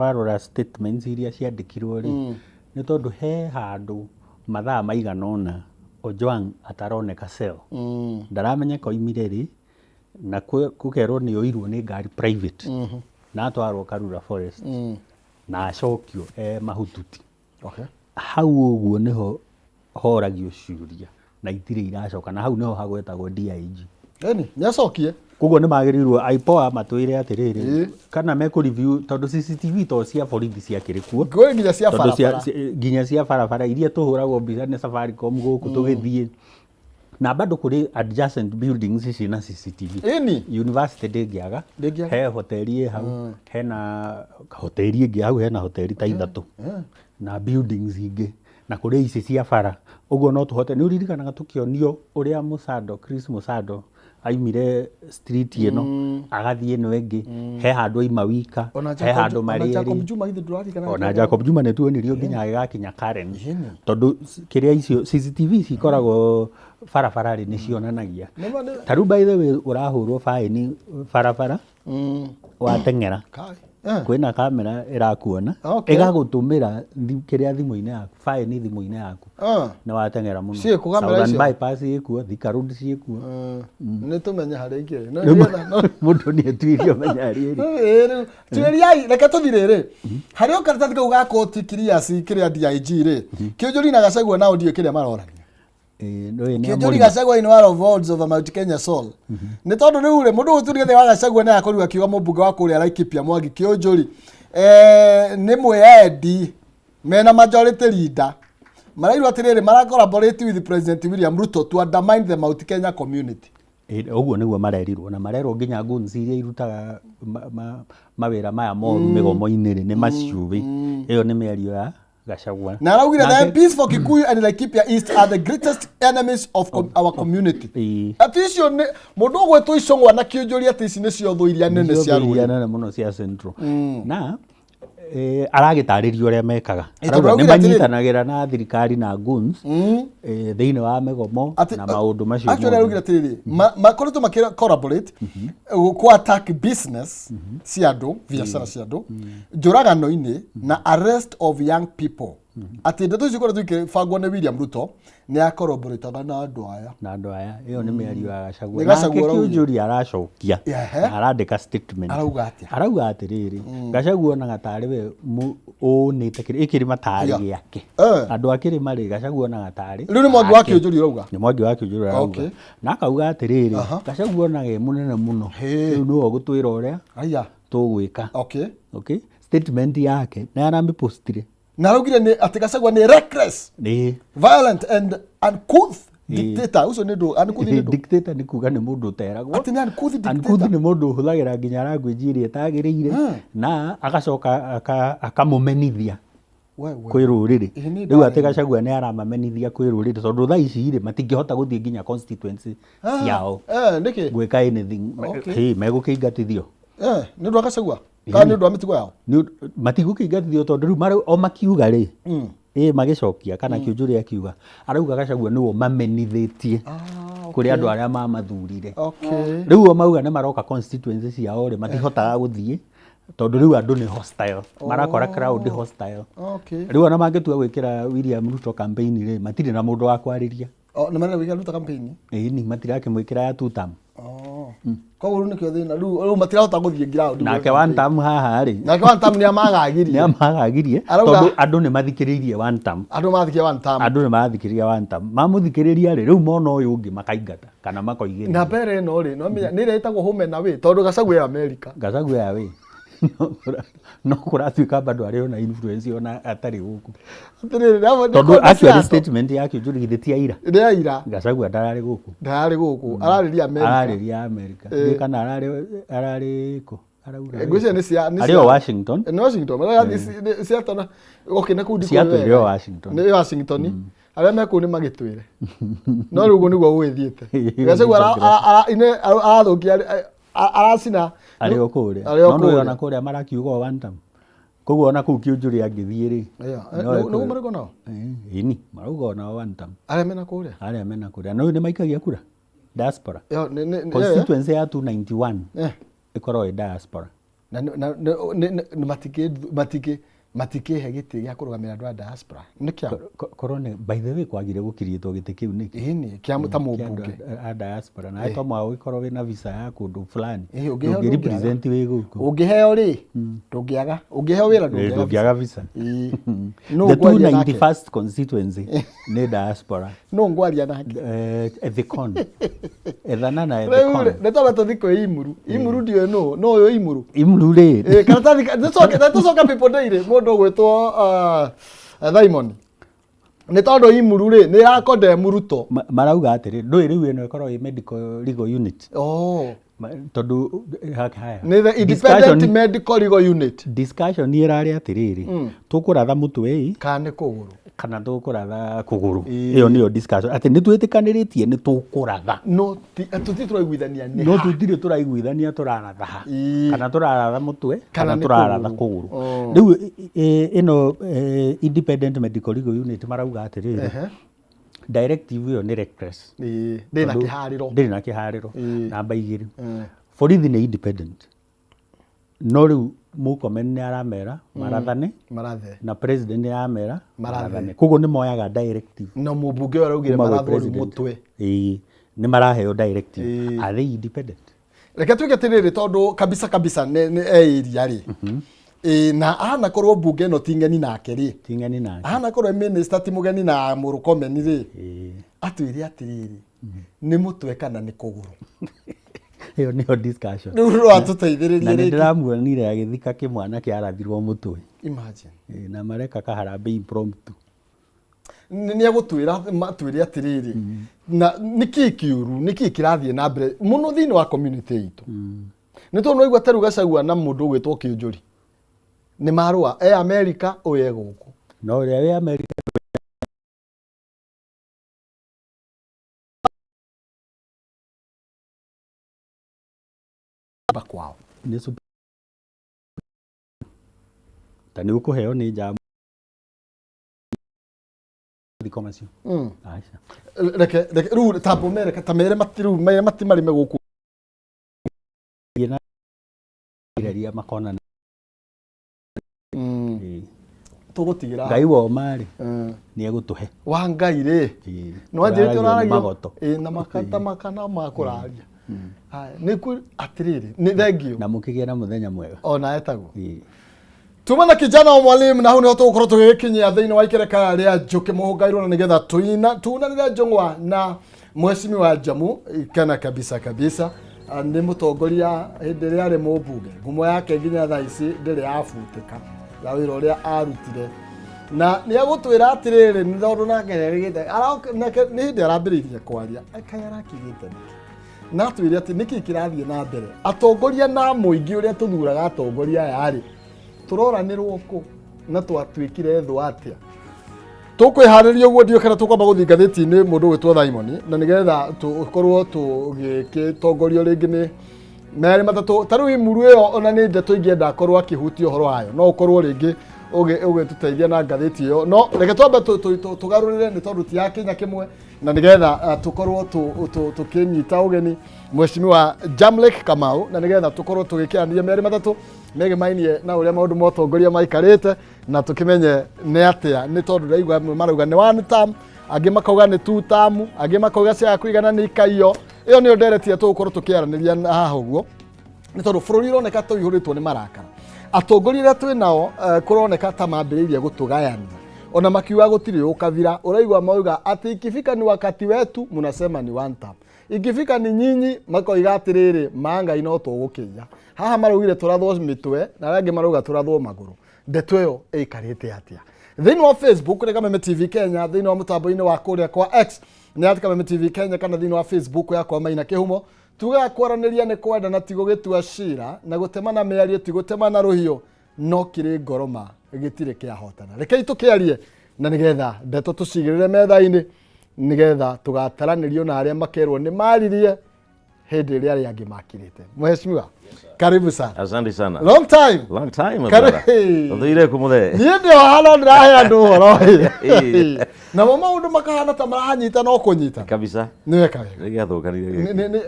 warora statements iria ciandikirwo ri ni tondu he handu mathaa maigana ona Ojwang ataroneka cell ndaramenyeka oimire ri na kukerwo ni oirwo ni ngari private na atwarwo Karura Forest na acokio mahututi hau uguo niho horagio ciuria na itire iracoka na hau niho hagwetagwo DIG ni acokie koguo ni magirirwo IPOA matwire atiriri kana meku review tondu CCTV to cia borithi cia kirikuo nginya cia barabara nginya cia barabara iria tuhuragwo mbica ni Safaricom guku tugithie na bado kuri adjacent buildings ici na CCTV university ndingiaga he hoteli hau hena hoteli ingi hau hena hoteli ta ithatu na buildings ingi na kuri ici cia bara uguo no tuhote ni uririkanaga tukionio uria Musado Chris Musado aimire street ino agathie no engi he handu aima wika he handu mariri ona Jacob Juma ne tuonirio nginya agakinya Karen tondu kiria icio CCTV cikoragwo barabara ri ni cionanagia taru by the way urahurwo fine barabara watengera kwina kamera irakuona igagutumira kiria thimu-ini yaku fine thimu-ini yaku na watengera muno Southern bypass ikuo Thika Road ciikuo ni tumenye hari ingi mundu ni etwirio menya hari twiriai reke tuthirire hari okaratathi kau ga court clearance kiria DIG ri Kĩũnjũri na Gachagua nao ndio kiria marorania Kĩũnjũri Gachagua in one of odds of Mount Kenya Soul ni tondu riu ri mundu uturi githe wa Gachagua ni akorirwo akiuga mũmbunge wa kuria Laikipia Mwangi Kĩũnjũri ni mwendi mena majority leader marairu atiriri mara collaborate with President William Ruto to undermine the Mount Kenya community uguo niguo marerirwo na marerwo nginya guns iria irutaga mawira maya moru migomo-ini ri ni maciubi iyo ni mĩario ya Gachagua na araugire the MPs for Kikuyu and Laikipia East are the greatest enemies of our community aticio ni mundu gwetwo icongwa na Kĩũnjũri ati ici ni cio thu iria nene cia rũĩ nene muno cia Central na aragitaririo uria mekaga ni manyitanagira na thirikari na guns thiini wa migomo na maundu macio actually arugire atiriri makoretwo makira collaborate ku attack business cia andu biacara cia andu njuragano-ini na arrest of young people ati ndeto icio koretwo ikibangwo ni William Ruto ni akorobũrĩtaga na andu aya iyo ni mĩario ya Gachagua na Kĩũnjũri aracokia arandĩka statement arauga atiriri Gachagua na gatari we unite ikirima tari giake andu akirima ri Gachagua na gatari riu ni Mwangi wa Kĩũnjũri urauga ni Mwangi wa Kĩũnjũri urauga na akauga atiriri Gachagua na ge munene muno riu no gutwira uria tugwika okay statement yake na aramipostire na araugire ni ati Gachagua ni reckless violent and uncouth dictator ucio ni ndu dictator ni kuga ni mundu uteragwo ati ni uncouth dictator ni mundu huthagira nginya language iria tagirire na agacoka akamumenithia kwi ruriri riu ati Gachagua ni aramamenithia kwi ruriri tondu thaa ici ri matingihota guthie nginya constituency ciao niki gwika anything megukiingatithio ni ndu Gachagua kana ni ndu amitigo yao matigũkĩingatithio tondu riu o makiuga ri magicokia kana Kĩũnjũri akiuga arauga Gachagua niwo mamenithĩtie kuri andu aria mamathurire riu o mauga ni maroka constituency ciao ri matihotaga guthie tondu riu andu ni hostile marakora crowd hostile riu ona mangitua gwikira William Ruto campaign ri matire na mundu wa kwariria ni marenda gwikira Ruto campaign ni matirakimwikira ya two term koguo ni kio thina riu matirahota guthie ground nake one term haha ri nake one term ni amagagirie tondu andu ni mathikiririe one term andu ni mathikiririe one term mamuthikiriria ri riu mona uyu ungi makaingata kana makoigire na mbere no ri no menya ni retagwo home na we tondu Gachagua ya America ya we no kuratuika bado ari ona influence ona atari guku tondu actually statement yake Kĩũnjũri githĩtia ira Gachagua ndarari guku arariria America kana arari ko arauga ngwĩciria ni cia Washington cia okay na kundi kwa Washington aria meku ni magitwire no rugo niguo gwithiete Gachagua arathukia aracina ario kuria no ona kuria marakiuga one time koguo ona kuu Kĩũnjũri angithie ri no mariko nao ini marauga ona one time aria mena kuria no ni maikagia kura diaspora constituency ya 291 ikorwo diaspora na matikihe giti gĩa kũrũgamĩrĩra andũ a diaspora nĩkĩo korone by the way kwagire gũkiritwo gĩtĩ kĩu nĩkĩ ĩni kĩa ta mũmbunge a diaspora na to mwa gũkorwo wĩna visa ya kũndũ fulani ũngĩrepresent wĩ gũkũ ũngĩheo rĩ ndũngĩaga ũngĩheo wĩra ndũngĩaga visa the 291st constituency nĩ diaspora no ngwaria nake Ethicon ethana na Ethicon nĩ tondũ tũthikũ imuru ndio no ũyũ imuru rĩ karatathi tũcoka people daily mũndũ gwĩtwo Diamond nĩ tondũ imuru rĩ nĩ irakonde muruto marauga atĩrĩ ndũĩ rĩu ĩno ĩkorwo ĩ medical legal unit tondũ haya nĩ the independent medical legal unit discussion ĩrarĩ atĩrĩrĩ tũkũratha mũtwe kana kũgũrũ kana tũkũratha kũgũrũ ĩyo nĩyo discussion atĩ nĩ twĩtĩkanĩrĩtie nĩ tũkũratha no tũtirĩ tũraiguithania nĩ no tũtirĩ tũraiguithania tũraratha kana tũraratha mũtwe kana tũraratha kũgũrũ rĩu ĩno independent medical legal unit marauga atĩrĩrĩ directive ĩyo nĩ reckless ndĩrĩ na kĩharĩro namba 2 borithi nĩ independent no rĩu Murkomen nĩ aramera marathane na president nĩ aramera marathane koguo nĩ moyaga directive no mũmbunge ũyũ araugire marathwo mũtwe nĩ maraheo directive are they independent reke tuge atĩrĩrĩ tondũ kabisa nĩ area rĩ na ahana korwo mbunge no tingeni nake rĩ ahana korwo minister ti mugeni na Murkomen rĩ atwĩre atĩrĩrĩ nĩ mũtwe kana nĩ kũgũrũ ĩyo nĩyo discussion rĩu atũteithĩrĩrie na ndĩramuonire agĩthika kĩmwana kĩarathirwo mũtwe imagine na mareka kaharambe impromptu nĩ agũtwĩra matwĩre atĩrĩrĩ na nĩkĩ kĩũru nĩkĩ kĩrathiĩ na mbere mũno thĩinĩ wa community itũ nĩ tondũ noigua tarũ Gachagua na mũndũ ũgwĩtwo Kĩnjũri nĩ marũa America ũye gũkũ no ũrĩa wĩ America kwao nĩ tani ũkũheo nĩ jamu dikomasio aisha reke rĩu tambo mereka tamere matimarime gũkũ ireria makona tũgũtigĩra Ngai wa marĩ nĩ egũtũhe wa Ngai rĩ no anjĩrĩte ũraragia na makana makũraria nĩ ku atĩrĩrĩ nĩ thengio na mũkĩgĩa na mũthenya mwega ona etagwo tuma na kijana wa mwalimu na hau nĩho tũgũkorwo tũgĩkinyia thĩinĩ wa ikereka rĩa Njũkĩ Mũhũngairwo na nĩgetha tunanĩre njong'wa na mheshimiwa wa Jamu kana kabisa nĩ mũtongoria hĩndĩ ĩrĩa arĩ mũmbunge ngumo yake nginya thaa ici ndĩrĩ yabutĩka ya wĩra ũrĩa arutire na nĩ agũtwĩra atĩrĩrĩ nĩ tondũ nake nĩ hĩndĩ arambĩrĩirie kwaria akayarakigĩte na twĩre atĩ nĩkĩ kĩrathiĩ na mbere atongoria na mũingĩ ũrĩa tũthuraga atongoria aya rĩ tũroranĩrwo kũ na twatuĩkire thũ atĩa tũkwĩharĩria ũguo ndio kana tũkwamba gũthiĩ ngathĩti-inĩ mũndũ gwĩtwo Diamond na nĩgetha tũkorwo tũgĩtongorio rĩngĩ nĩ merĩ matatũ ta rĩu imuru ĩyo ona nĩ ndeto ingĩenda akorwo akĩhutia ũhoro wayo no ũkorwo rĩngĩ ũgĩtũteithia na ngathĩti ĩyo no reke twambe tũgarũrĩre nĩ tondũ ti ya Kenya kĩmwe na nĩgetha tũkorwo tũkĩnyita ũgeni mheshimiwa Jamlek Kamau na nĩgetha tũkorwo tũgĩkĩarĩria merĩ matatũ megemainie na ũrĩa maũndũ ma ũtongoria maikarĩte na tũkĩmenye nĩ atĩa nĩ tondũ ndaigua amwe marauga nĩ 1 term angĩ makauga nĩ 2 term angĩ makauga cia kũigana nĩ ikaio ĩyo nĩyo nderetia tũgũkorwo tũkĩaranĩria haha ũguo nĩ tondũ bũrũri ũroneka tũihũrĩtwo nĩ marakara atongoria arĩa twĩ nao kũroneka ta mambĩrĩirie gũtũgayania ona makiuga gũtirĩ ũkavira ũraigua mauga atĩ ikifika ni wakati wetu mnasema ni 1 term ikifika ni nyinyi makoiga atĩrĩrĩ Mangai no tũgũkĩia haha maraugire tũrathwo mitwe na arĩa angĩ marauga tũrathwo magũrũ ndeto ĩyo ĩikarĩte atĩa thĩinĩ wa Facebook nĩ Kameme TV Kenya thĩinĩ wa mũtambo-inĩ wa kũrĩa kwa X nĩ Kameme TV Kenya kana thĩinĩ wa Facebook yakwa Maina Kĩhumo tuga kwaranĩria nĩ kwenda na tigo gĩtua cira na gũtemana mĩario ti gũtemana rũhiũ no kĩrĩ ngoroma gĩtirĩ kĩahotana rekei tũkĩarie na nĩgetha ndeto tũcigĩrĩre metha-inĩ nĩgetha tũgataranĩrio na arĩa makerwo nĩ maririe hende ile yale yangemakirite. Mheshimiwa, karibu sana. Asante sana. Long time. Long time, brother. Ndio kumule. Niĩ ndio hana ndirahe andũ ũhoro. Na maũndũ makahana ta maranyita no kũnyita. Kabisa. Nĩ weka wega. Nĩ gĩathũkanire.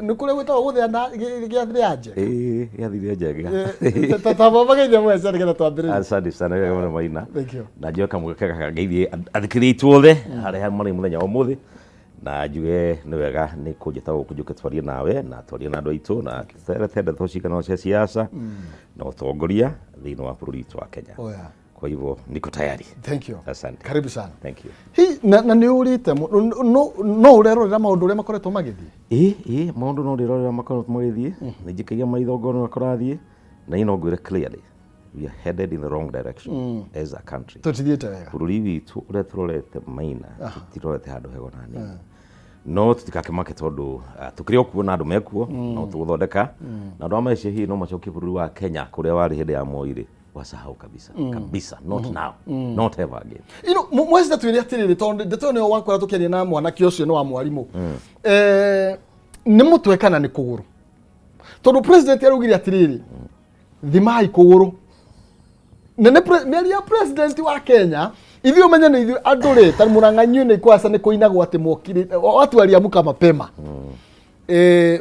Nĩ kũrĩa gwĩtagwo gũthĩa gĩathire anje. Gĩathire anje. Tatabageithia mwece nĩgetha twambĩrĩrie. Asante sana wega Maina. Thank you. Na njoka mũgeka ngeithie athikĩrĩtwo othe harĩa marĩ mũthenya ũmũthĩ. Na njuge nĩ wega nĩ kũnjĩta gũkũnjũke twarie nawe na twarie na andũ aitũ na tũtende tũcikano cia siasa na ũtongoria thĩinĩ wa bũrũri witũ wa Kenya. Kwa hivyo niko tayari. Thank you. Asante. Karibu sana. Thank you. Na nĩ ũrĩte no ũrerorera maũndũ ũrĩa makoretwo magĩthiĩ? Maũndũ no ndĩrorera makoretwo magĩthiĩ. Nĩ njikagia maitho ngono makorathiĩ na ino ngwĩre clearly we are headed in the wrong direction as a country. Tũtithiĩte wega. Bũrũri witũ ũrĩa tũrorete Maina tũtirorete handũ hego na nini. No tutikakĩmake tondũ tũkĩrĩ okuo na andũ mekuo no tũgũthondeka na andũ amaicio hihi no macokie bũrũri wa Kenya kũrĩa warĩ hĩndĩ ya Moi wasahau kabisa kabisa, not now, not ever again. Mwezi twĩre atĩrĩrĩ tondũ ndeto nĩyo wakora tũkĩaria na mwanake ũcio nĩ wa mwarimũ nĩ mũtwe kana nĩ kũgũrũ tondũ president araugire atĩrĩrĩ thimai kũgũrũ nene mĩaria president wa Kenya ithuĩ ũmenye nĩ ithuĩ andũ rĩ ta Mũrang'anyi nĩ kwasa nĩ kũinagwo atĩ mokire watu waliamka mapema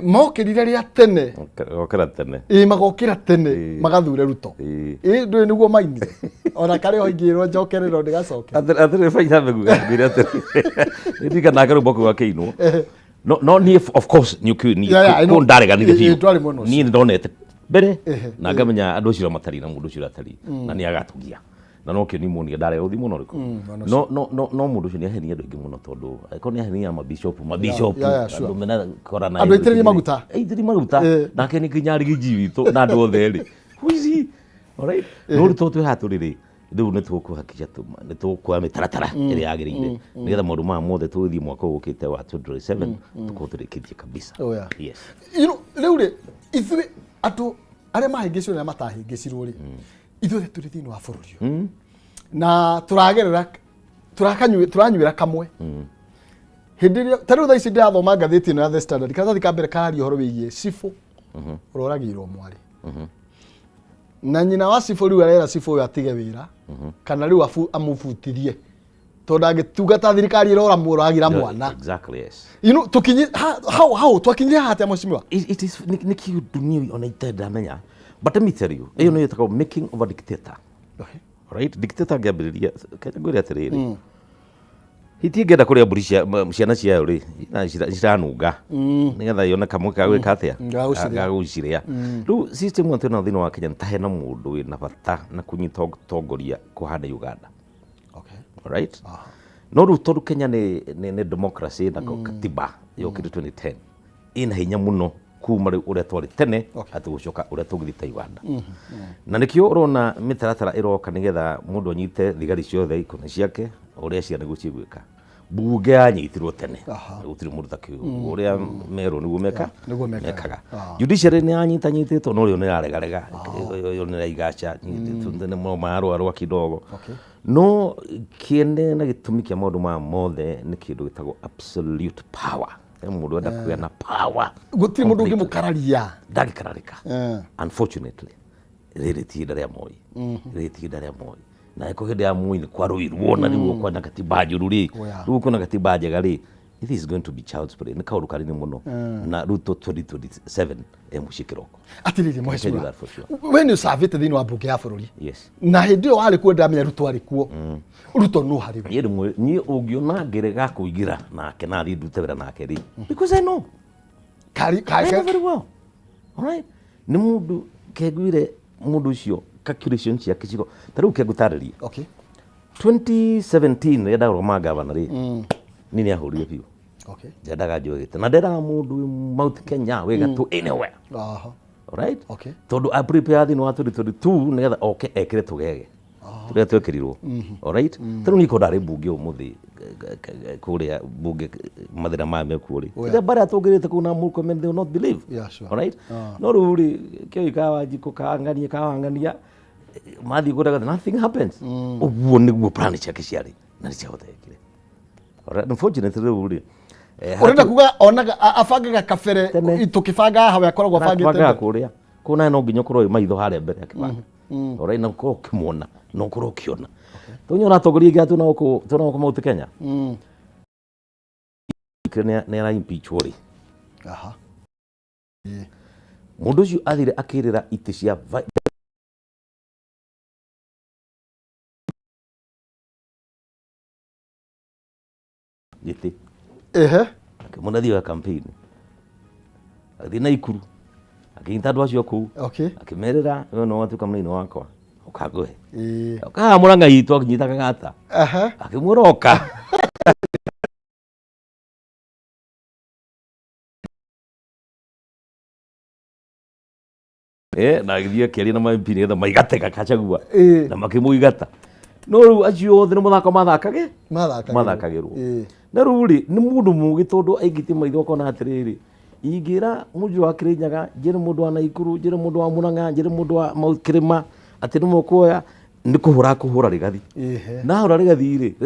mokĩrire rĩa tene gokĩra tene magokĩra tene magathure Ruto ndũĩ nĩguo mainire ona karĩ oingĩrwo njokerero ndigacoke atĩrĩ faida meguga ngire atĩrĩ ndika nake rũmbo kwa kĩinwo no ni of course ni kũndareganire biũ niĩ ndonete mbere na ngamenya andũ acio matari na mũndũ ũcio atari na nĩ agatugia na no kĩo ni muonia ndare ũthi mũno rĩkũ no mũndũ ũcio nĩ ahenia andũ aingĩ mũno tondũ akorwo nĩ ahenia mabishop andũ mena korana andũ aitĩrĩria maguta nake nĩ nginya rigiji witũ na andũ othe rĩ huizi alright no rĩtũ twĩ hatũrĩrĩ rĩu nĩ tũkũhakisha nĩ tũkũoya mĩtaratara ĩrĩa yagĩrĩire nĩgetha maũndũ maya mothe tũgĩthiĩ mwaka ũkĩte wa 2027 tũkorwo tũrĩkĩtie kabisa. Yes, rĩu rĩ ithuĩ andũ arĩa mahĩngĩcirwo na matahĩngĩcirwo rĩ ithuĩ tũrĩ thĩinĩ wa bũrũri ũyũ na tũragerera tũranyuĩra kamwe hĩndĩ ĩrĩa ta rĩu thaa ici ndĩrathoma ngathĩti ĩno ya The Standard karatathi ka mbere karia ũhoro wĩgiĩ Cibũ ũroragĩirwo mwarĩ na nyina wa Cibũ rĩu arera Cibũ ũyũ atige wĩra kana rĩu amũbutithie tondũ angĩtungata thirikari ĩrora mũragira mwana. Exactly, yes. Tukinye how twakinyire hata mheshimiwa it is ni kiudunia ona itendamenya but let me tell you hiyo nĩ yetagwo making of a dictator. Right, dictator ngĩambĩrĩria Kenya ngwĩre atĩrĩrĩ hitiĩngĩenda kũrĩa mbũri ciana ciayo rĩ ciranunga nĩgetha yone kamwe ka gwĩka atĩa gagũcirĩa rĩu system ĩyo twĩna thĩinĩ wa Kenya ta hena mũndũ wĩna bata na kũnyita ũtongoria kũhanda Uganda. Right? No rĩu tondũ Kenya nĩ democracy na katiba yokire 2010 ina hinya mũno kuma rĩu ũrĩa twarĩ tene atĩ gũcoka ũrĩa tũgĩthita Uganda na nĩkĩo ũrona mĩtaratara ĩroka nĩgetha mũndũ anyite thigari ciothe ikũmi ciake ũrĩa cia nĩguo cigwĩka bunge yanyitirwo tene gũtirĩ mũndũ ta kĩu ũrĩa merwo nĩguo mekaga judiciary nĩ yanyitanyitĩtwo no rĩo nĩ yaregarega yo nĩ raigacha nĩ marũarũa kidogo no kĩene na gĩtũmi kĩa maũndũ maya mothe nĩ kĩndũ gĩtagwo absolute power mũndũ enda kũgĩa na power gũtirĩ mũndũ ũngĩmũkararia ndangĩkararĩka unfortunately rĩrĩ ti ihinda rĩa Moi na iko hĩndĩ ya Moi nĩ kwarũirwo na rĩu kwina katiba njũru rĩ rĩu kwina katiba njega rĩ it is going to be child's play nĩ kaũndũ kanene mũno na Ruto 2027 mũciĩ kĩroko. Atĩrĩrĩ mheshimiwa we nĩ ũcabĩte thĩinĩ wa mbunge ya bũrũri na hĩndĩ ĩyo warĩ kuo ndamenya Ruto arĩ kuo Ruto no harĩ we niĩ ũngĩona ngerega kũingĩra nake na thiĩ ndute wĩra nake rĩ because I know very well. Alright, nĩ mũndũ kegwire mũndũ ũcio calculation ciake ciko ta rĩu kengũtarĩria 2017 rĩrĩa ndarũgama gavana rĩ nini ahũrire biũ ndendaga njogete na ndendaga mũndũ Mount Kenya wĩ gatũ anywhere. Alright, tondũ a prepare thĩinĩ wa 2022 nĩgetha oke ekĩre tũgege tũrĩa twekĩrirwo. Alright, ta rĩu nĩko ndarĩ mbunge ũmũthĩ kũrĩa mbunge mathĩna maya mekuo rĩ rĩrĩa bara tũngĩrĩte kũu na Murkomen they will not believe. Alright, no rĩu rĩ kĩo ikawanjikũ kawangania mathiĩ kũrega nothing happens ũguo nĩguo plan ciake ciarĩ na nĩciahotekire. Alright, unfortunately rĩu rĩ urenda kuga onaga abangaga kabere tukibanga hawe akoragwo abangite kuria kuna no nginya korwo maitho haria mbere akibanga ora ina ko kimona no korwo kiona tunyora togoria gatu na ko Mount Kenya ne ra impeach wori aha mundu ucio athire akirira ite cia giti akimunathi wa campaign athi na ikuru akinta andu acio kuu akimerera no watuka munini wakwa ukaguhe ukamuranga itu akinyita kagata akimuroka na agithie kiaria na MP nigetha maigatega Kachagua na makimuigata no riu acio othe ni muthako mathakagirwo na riu ri ni mundu mugi tondu aingite maitho kona atiriri ingira mundu wa Kirinyaga njire mundu wa Naikuru njire mundu wa Murang'a njire mundu wa Mount Kirima ati ni mukuoya ni kuhura rigathi na hura rigathi ri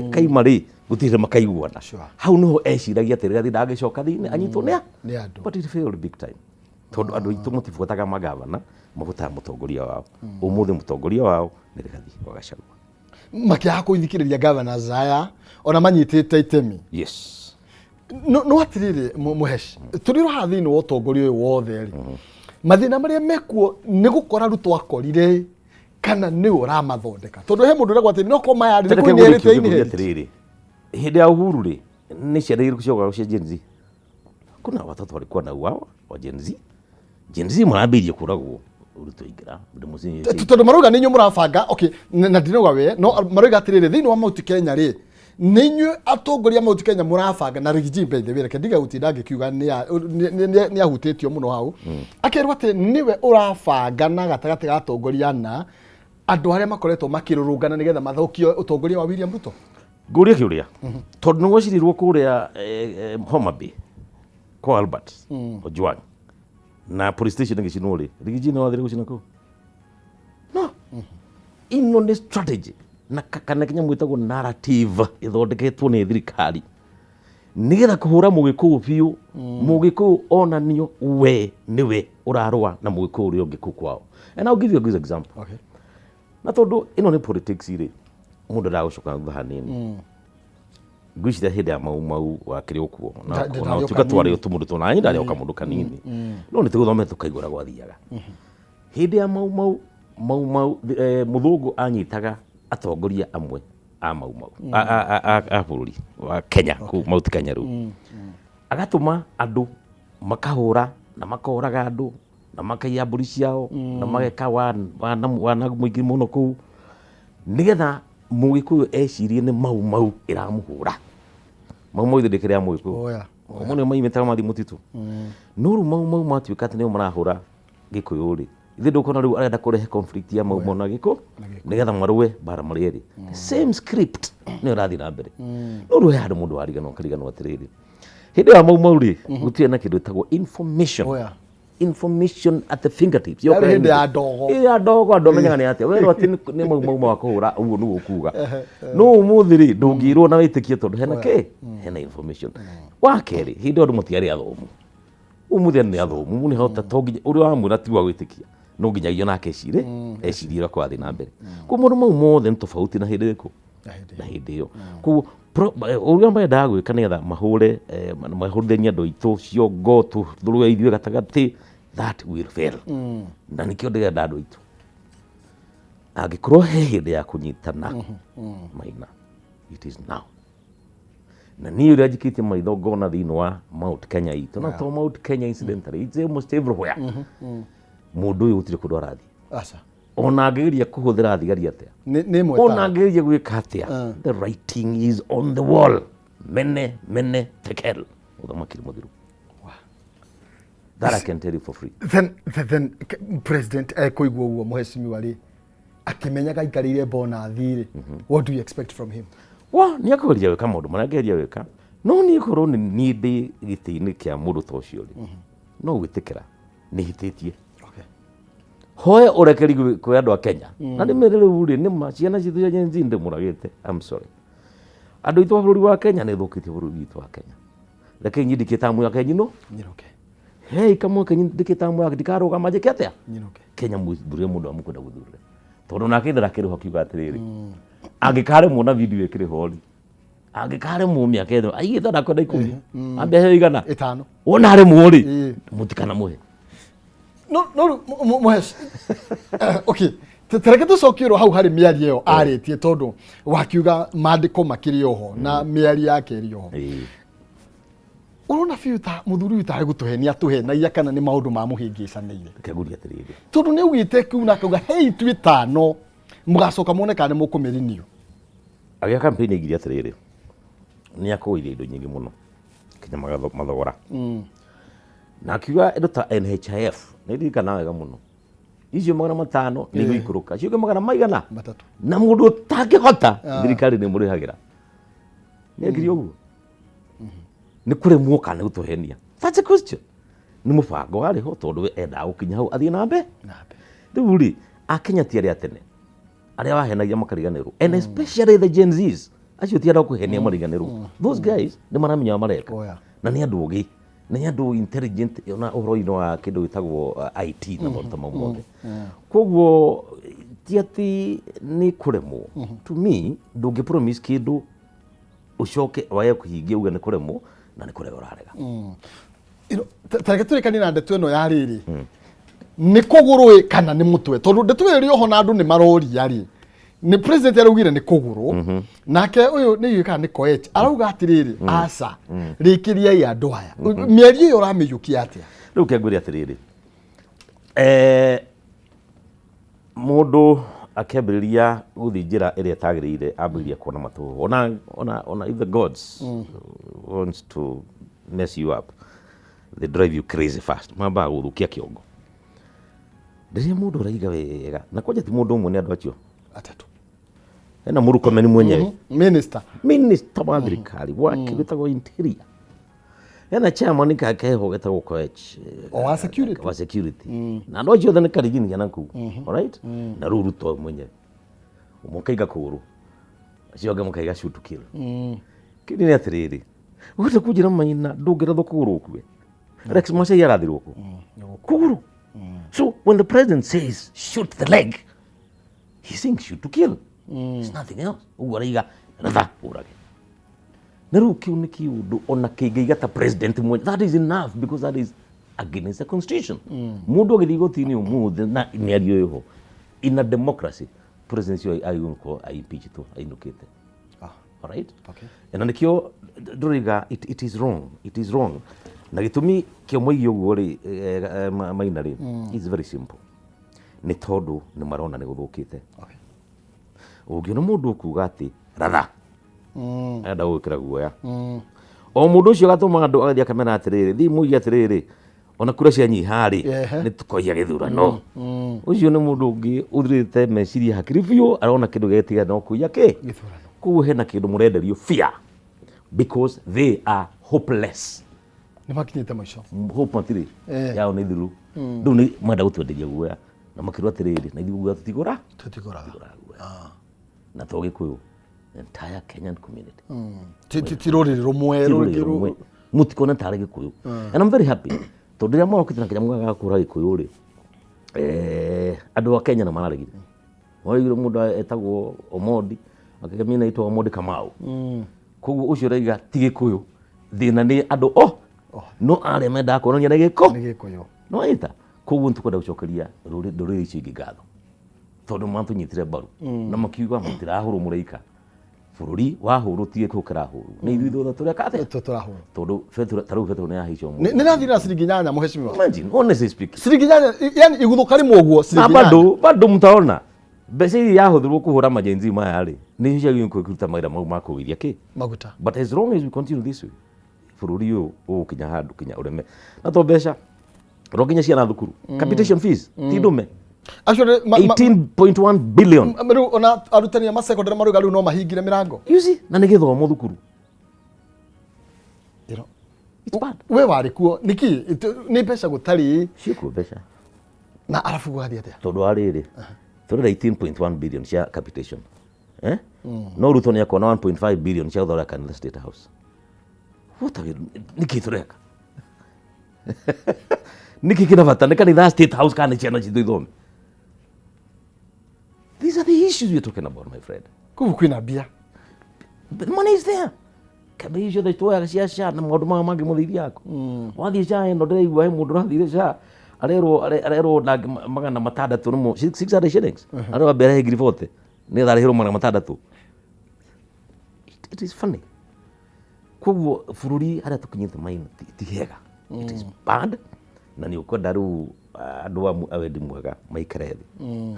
kaima ri gutire makaiguana hau niho eciragia ati rigathi ndagicoka thiini anyitwo ni andu but it failed big time tondu andu itu mutibuataga magavana mabutaga mutongoria wao umuthi mutongoria wao ni rigathi wa Gachagua makiaga kuithikiriria governor zaya ona manyitite itemi yes no atirire muheshi turiro hathini wa utongoria uyu wothe ri mathina maria mekuo ni gukora ruto akorire kana ni uramathondeka tondu he mundu regwa ati no ko mayari ni kunierite ini hindi ya uhuru ri ni ciareirwo cioga cia Gen Z kuna watoto walikuwa na uawa wa Gen Z marabirie kuragwo ruto ingira ndu musinyi tondu maruga ninyu murabanga okay na ndinoga we no maruga atirire thini wa Mount Kenya ri ninyu atongoria Mount Kenya murabanga na Riggy Mbende wira kendiga gutinda ngikiuga ni ahutitio muno hau akerwa ati niwe urabanga na gatagati ga atongoria na andu aria makoretwo makirurungana nigetha mathokio utongoria wa William Ruto nguria kiuria tondu ni gwecirirwo kuria Homa Bay kwa Albert Ojwang na police station ngicinwo ri Riggy no wathire gucina ku no ino ni strategy na kana kinya mwitagwo narrative ithondeketwo ni thirikari nigetha kuhura Mugikuyu biu Mugikuyu onanio we niwe urarwa na Mugikuyu uri ungi kwao and I'll give you a good example na tondu ino ni politics iri mundu ndagucoka thutha hanini ngwicira hindi ya mau wakiri ukuo na tuka twari utumundu tunanyi ndari oka mundu kanini no ni tuguthome tukaigura gwathiaga hindi ya mau muthungu anyitaga atongoria amwe a mau a bururi wa Kenya ku Mount Kenya ru agatuma andu makahura na makoraga andu na makaiya mburi ciao na mageka wana muingi muno ku nigetha Mugikuyu ecirie ni mau iramuhura mau ithe ndikire ya Mugikuyu muno maimetaga mathi mutitu nuru mau matuika ati ni marahura Gikuyu ri ithe ndukona riu arenda kurehe conflict ya mau na Gikuyu nigetha marue bara marieri same script ni urathi na mbere nuru he handu mundu warigano karigano atiriri hindi ya mau ri gutie na kindu tagwo information at the fingertips yo hindi ya dogo andu menyaga ni atia wero ati ni mau wa kuhura uguo nugo kuga no umuthiri ndungirwo na witikie tondu hena information wa keri hindi andu mutiari athomu umuthi ni athomu muni hota toginya uri wa mwira ti wa gwitikia no nginya iyo nake ecirira kwa thi na mbere ku mundu mau mothe ni tofauti na hindi iko na hindi iyo ku uria menda gwika nigetha mahurithania andu itu ciongo tuthurue ithue gatagati that will fail na nikio ndirenda andu itu angikorwo he hindi ya kunyitana Maina it is now na ni uria njikitie maitho ngona thiini wa Mount Kenya itu na to Mount Kenya incidentally it's almost everywhere mundu uyu gutire kundu arathi ona angigeria kuhuthira thigari atia ona angigeria gwika atia the writing is on the wall mene tekel uthamakiri muthiru that I can tell you for free then president kuigwa uguo muheshimiwa ri akimenyaga ikarire bona thiri what do you expect from him ni akugeria wika maundu maria angigeria wika no ni korwo ni ndi giti-ini kia mundu ta ucio ri no gwitikira ni hititie hoya urekeri kwi andu a Kenya na ni mere riu ri ni ma ciana citu cia Gen Z muragite I'm sorry andu itu bururi wa Kenya ni thukitie bururi witu wa Kenya reke nyindike tamu yake nyino nyiroke hey kamwe kenyindike tamu yake dikaroga majeke atia nyiroke Kenya muthuria mundu amukunda guthurire tondu nake ndara kiriho kiuga atiriri angikare muona video ikiri hori angikare mumia ketho aigite ndakwenda ikumi ambe he igana 5 wona ari muori mutikana muhe no muhesh okay tereke tucokio hau hari miari iyo aritie tondu wakiuga mandiko makiri oho na miari yake iri oho urona fiuta muthuri wita gutuhenia tuhenagia kana ni maundu ma muhingicanire keguria atiriri tondu ni ugite kiuna kauga hey twitano mugacoka muone kana mukumirinio agia campaign igiri atiriri ni akuire indo nyingi muno kinya mathogora na akiuga indo ta NHIF ni dirikana wega muno icio 500 ni guikuruka cio 100 na mundu utangihota thirikari ni murihagira ni ngiri uguo ni kuremwo kana gutuhenia that's a question ni mubango ari ho tondu enda gukinya hau athie na mbe riu ri akenya ti ari atene aria wahenagia makariganirwo and especially the Gen Zs acio ti ara kuhenia mariganirwo those guys ni maramenya mareka na ni andu ugi ni andu intelligent ona uhoro-ini wa kindu gitagwo IT na maundu mothe koguo ti ati ni kuremwo to me ndungi promise kindu ucoke waye kuhingia uga ni kuremwo na ni kurega urarega tareke turikani na ndeto ino ya riri ni kugurwe kana ni mutwe tondu ndeto iri oho na andu ni maroria ri ni president araugire ni kuguru nake uyu ni yika ni Koech arauga atiriri asa rikiria ya andu aya mieri iyo uramiyukia atia riu kengwiri atiriri mundu akembiriria guthi njira iria tagirire ambiriria kuona matu ona if the gods wants to mess you up they drive you crazy fast mamba guthukia kiongo ndiria mundu uraiga wega na kwaje ti mundu umwe ni andu acio atatu ena Murkomen mwenyewe minister wa thirikari wake witagwo interior ena chairman kakeho getagwo Koech wa security na ndo cio thana karigini yana ku alright na Ruto mwenyewe umukaiga kuguru acio ga mukaiga shoot to kill kini ni atiriri uguta kujira maina ndungira thukuru kwe Rex Masai arathirwo kuguru so when the president says shoot the leg he's saying shoot to kill it's nothing else ugariga ratha urage neru kiuni kiundu ona kiiga ta president mwenye that is enough because that is against the constitution mundu agithigo tini umuthe na ni ario yoho in a democracy president yo ayunko impeach to ainukite all right okay and nikio nduriga it is wrong na gitumi kio moigio guo ri maina ri is very simple ni tondu ni marona ni guthukite okay ungiona mundu kuga ati ratha enda gwikira guoya o mundu ucio gatuma andu agathia kamera atiriri thimu igi atiriri ona kura cia nyihari ni tukoia githurano ucio ni mundu ungi uthirite meciria hakiri biu arona kindu getiga no kuia ki githurano kuo hena kindu murenderio fear because they are hopeless ni makinyite mwisho hope matiri yao ni thiru ndu ni manda gutwenderia guoya na makirwa atiriri na ithuguo tutigura na toge kuyo entire Kenyan community tirori rumwe mutikona tare gikuyu and I'm very happy tondu ria mokite na kinyamu gakura gikuyu ri andu wa Kenya na mararegire wari mundu etagwo Omondi akagemi naitwa Omondi Kamau koguo ucio reiga ti gikuyu thina ni andu no are menda kuonia ni gikuyu no ita koguo ntukwenda gucokeria nduriri ici ingi ngatho tondu matunyitire mbaru na makiuga mutirahuru mureika bururi wahurutie kukarahuru ni ithuothe turekate turahuru tondu fetu ni ahicio ni nathira ciringi 8 muheshimiwa imagine honestly speaking ciringi 8 yani iguthuka rimwe guo ciringi 8 bado mtaona mbeca iria yahuthirwo kuhura majenzi maya ri ni cio yunko kuruta maira mau ma kuwithia ki maguta but as long as we continue this way bururi uyu ukinya handu kinya ureme na to mbeca roginya ciana thukuru capitation fees ti ndume actually 18.1 billion meru ona arutani ma secondary maruga riu no mahingire mirango you see na ni githomo thukuru it's bad we wari kuo niki ni mbeca gutari ciku mbeca na arafu gwathia atia tondu ariri turira 18.1 billion cia capitation no Ruto ni akona 1.5 billion cia uthora kanitha State House niki tureka niki kina bata nĩ kanitha State House kana ciana citũ ithome. These are the issues we're talking about, my friend. Kubu kwina bia. But money is there. Kabe icio the twoya cia SHA na maũndũ maya mangĩ mũthithia yako. Wathiĩ SHA ĩno ndĩraigua he mũndũ ũrathire SHA arerwo na magana matandatũ nĩmo 600 shillings. Arĩa mbere he ngiri 40 nĩgetha arĩhĩrwo magana matandatũ. It is funny. Koguo bũrũri harĩa tũkinyĩte maina ti hega. It is bad. Na nĩ ũkwenda rĩu andũ a wendi mwega maikare thĩ.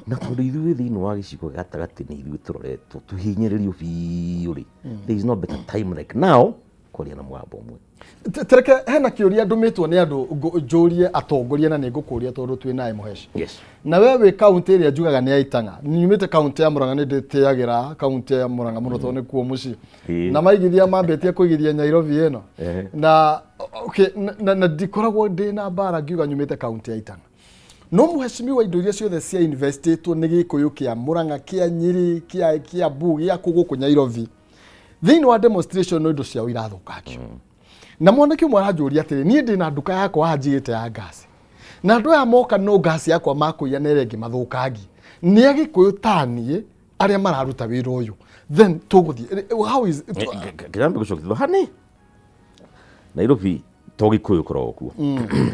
Na tondũ ithuĩ thĩinĩ wa gĩcigo gatagatĩ nĩ ithuĩ tũroretwo tũhinyĩrĩrio biũ rĩ, there is no better time like now kwaria na mũgambo ũmwe. Tereke hena kĩũria ndũmĩtwo nĩ andũ njũrie atongoria na nĩ ngũkũria tondũ twĩ nawe Mũheci. Yes. Na we wĩ kaunti ĩrĩa njugaga nĩ ya Itang'a, nyumĩte kaunti ya Murang'a nĩ ndĩtĩagĩra kaunti ya Murang'a mũno tondũ nĩkuo mũciĩ. Na maigithia mambĩtie kũigithia Nairobi ĩno. Na okay, na ndikoragwo ndĩna mbara ngiuga nyumĩte kaunti ya Itang'a. No Mũhecimiwa indo iria ciothe cia investitwo nĩ Gĩkũyũ kĩa Murang'a, kĩa Nyeri, kĩa Kiambu, gĩa kũgũkũ Nairobi. Thĩinĩ wa demonstration no indo ciao irathũkangio. Na mwanake ũmwe aranjũria atĩrĩ, niĩ ndĩna nduka yakwa njigĩte ya ngasi. Na andũ aya moka no ngasi yakwa makũiya na ĩrĩa ĩngĩ mathũkangi. Nĩ Agĩkũyũ ta niĩ arĩa mararuta wĩra ũyũ. Then tũgũthiĩ. How is it? Kĩrambe gũcokithio hani. Nairobi to Gĩkũyũ koragwo kuo.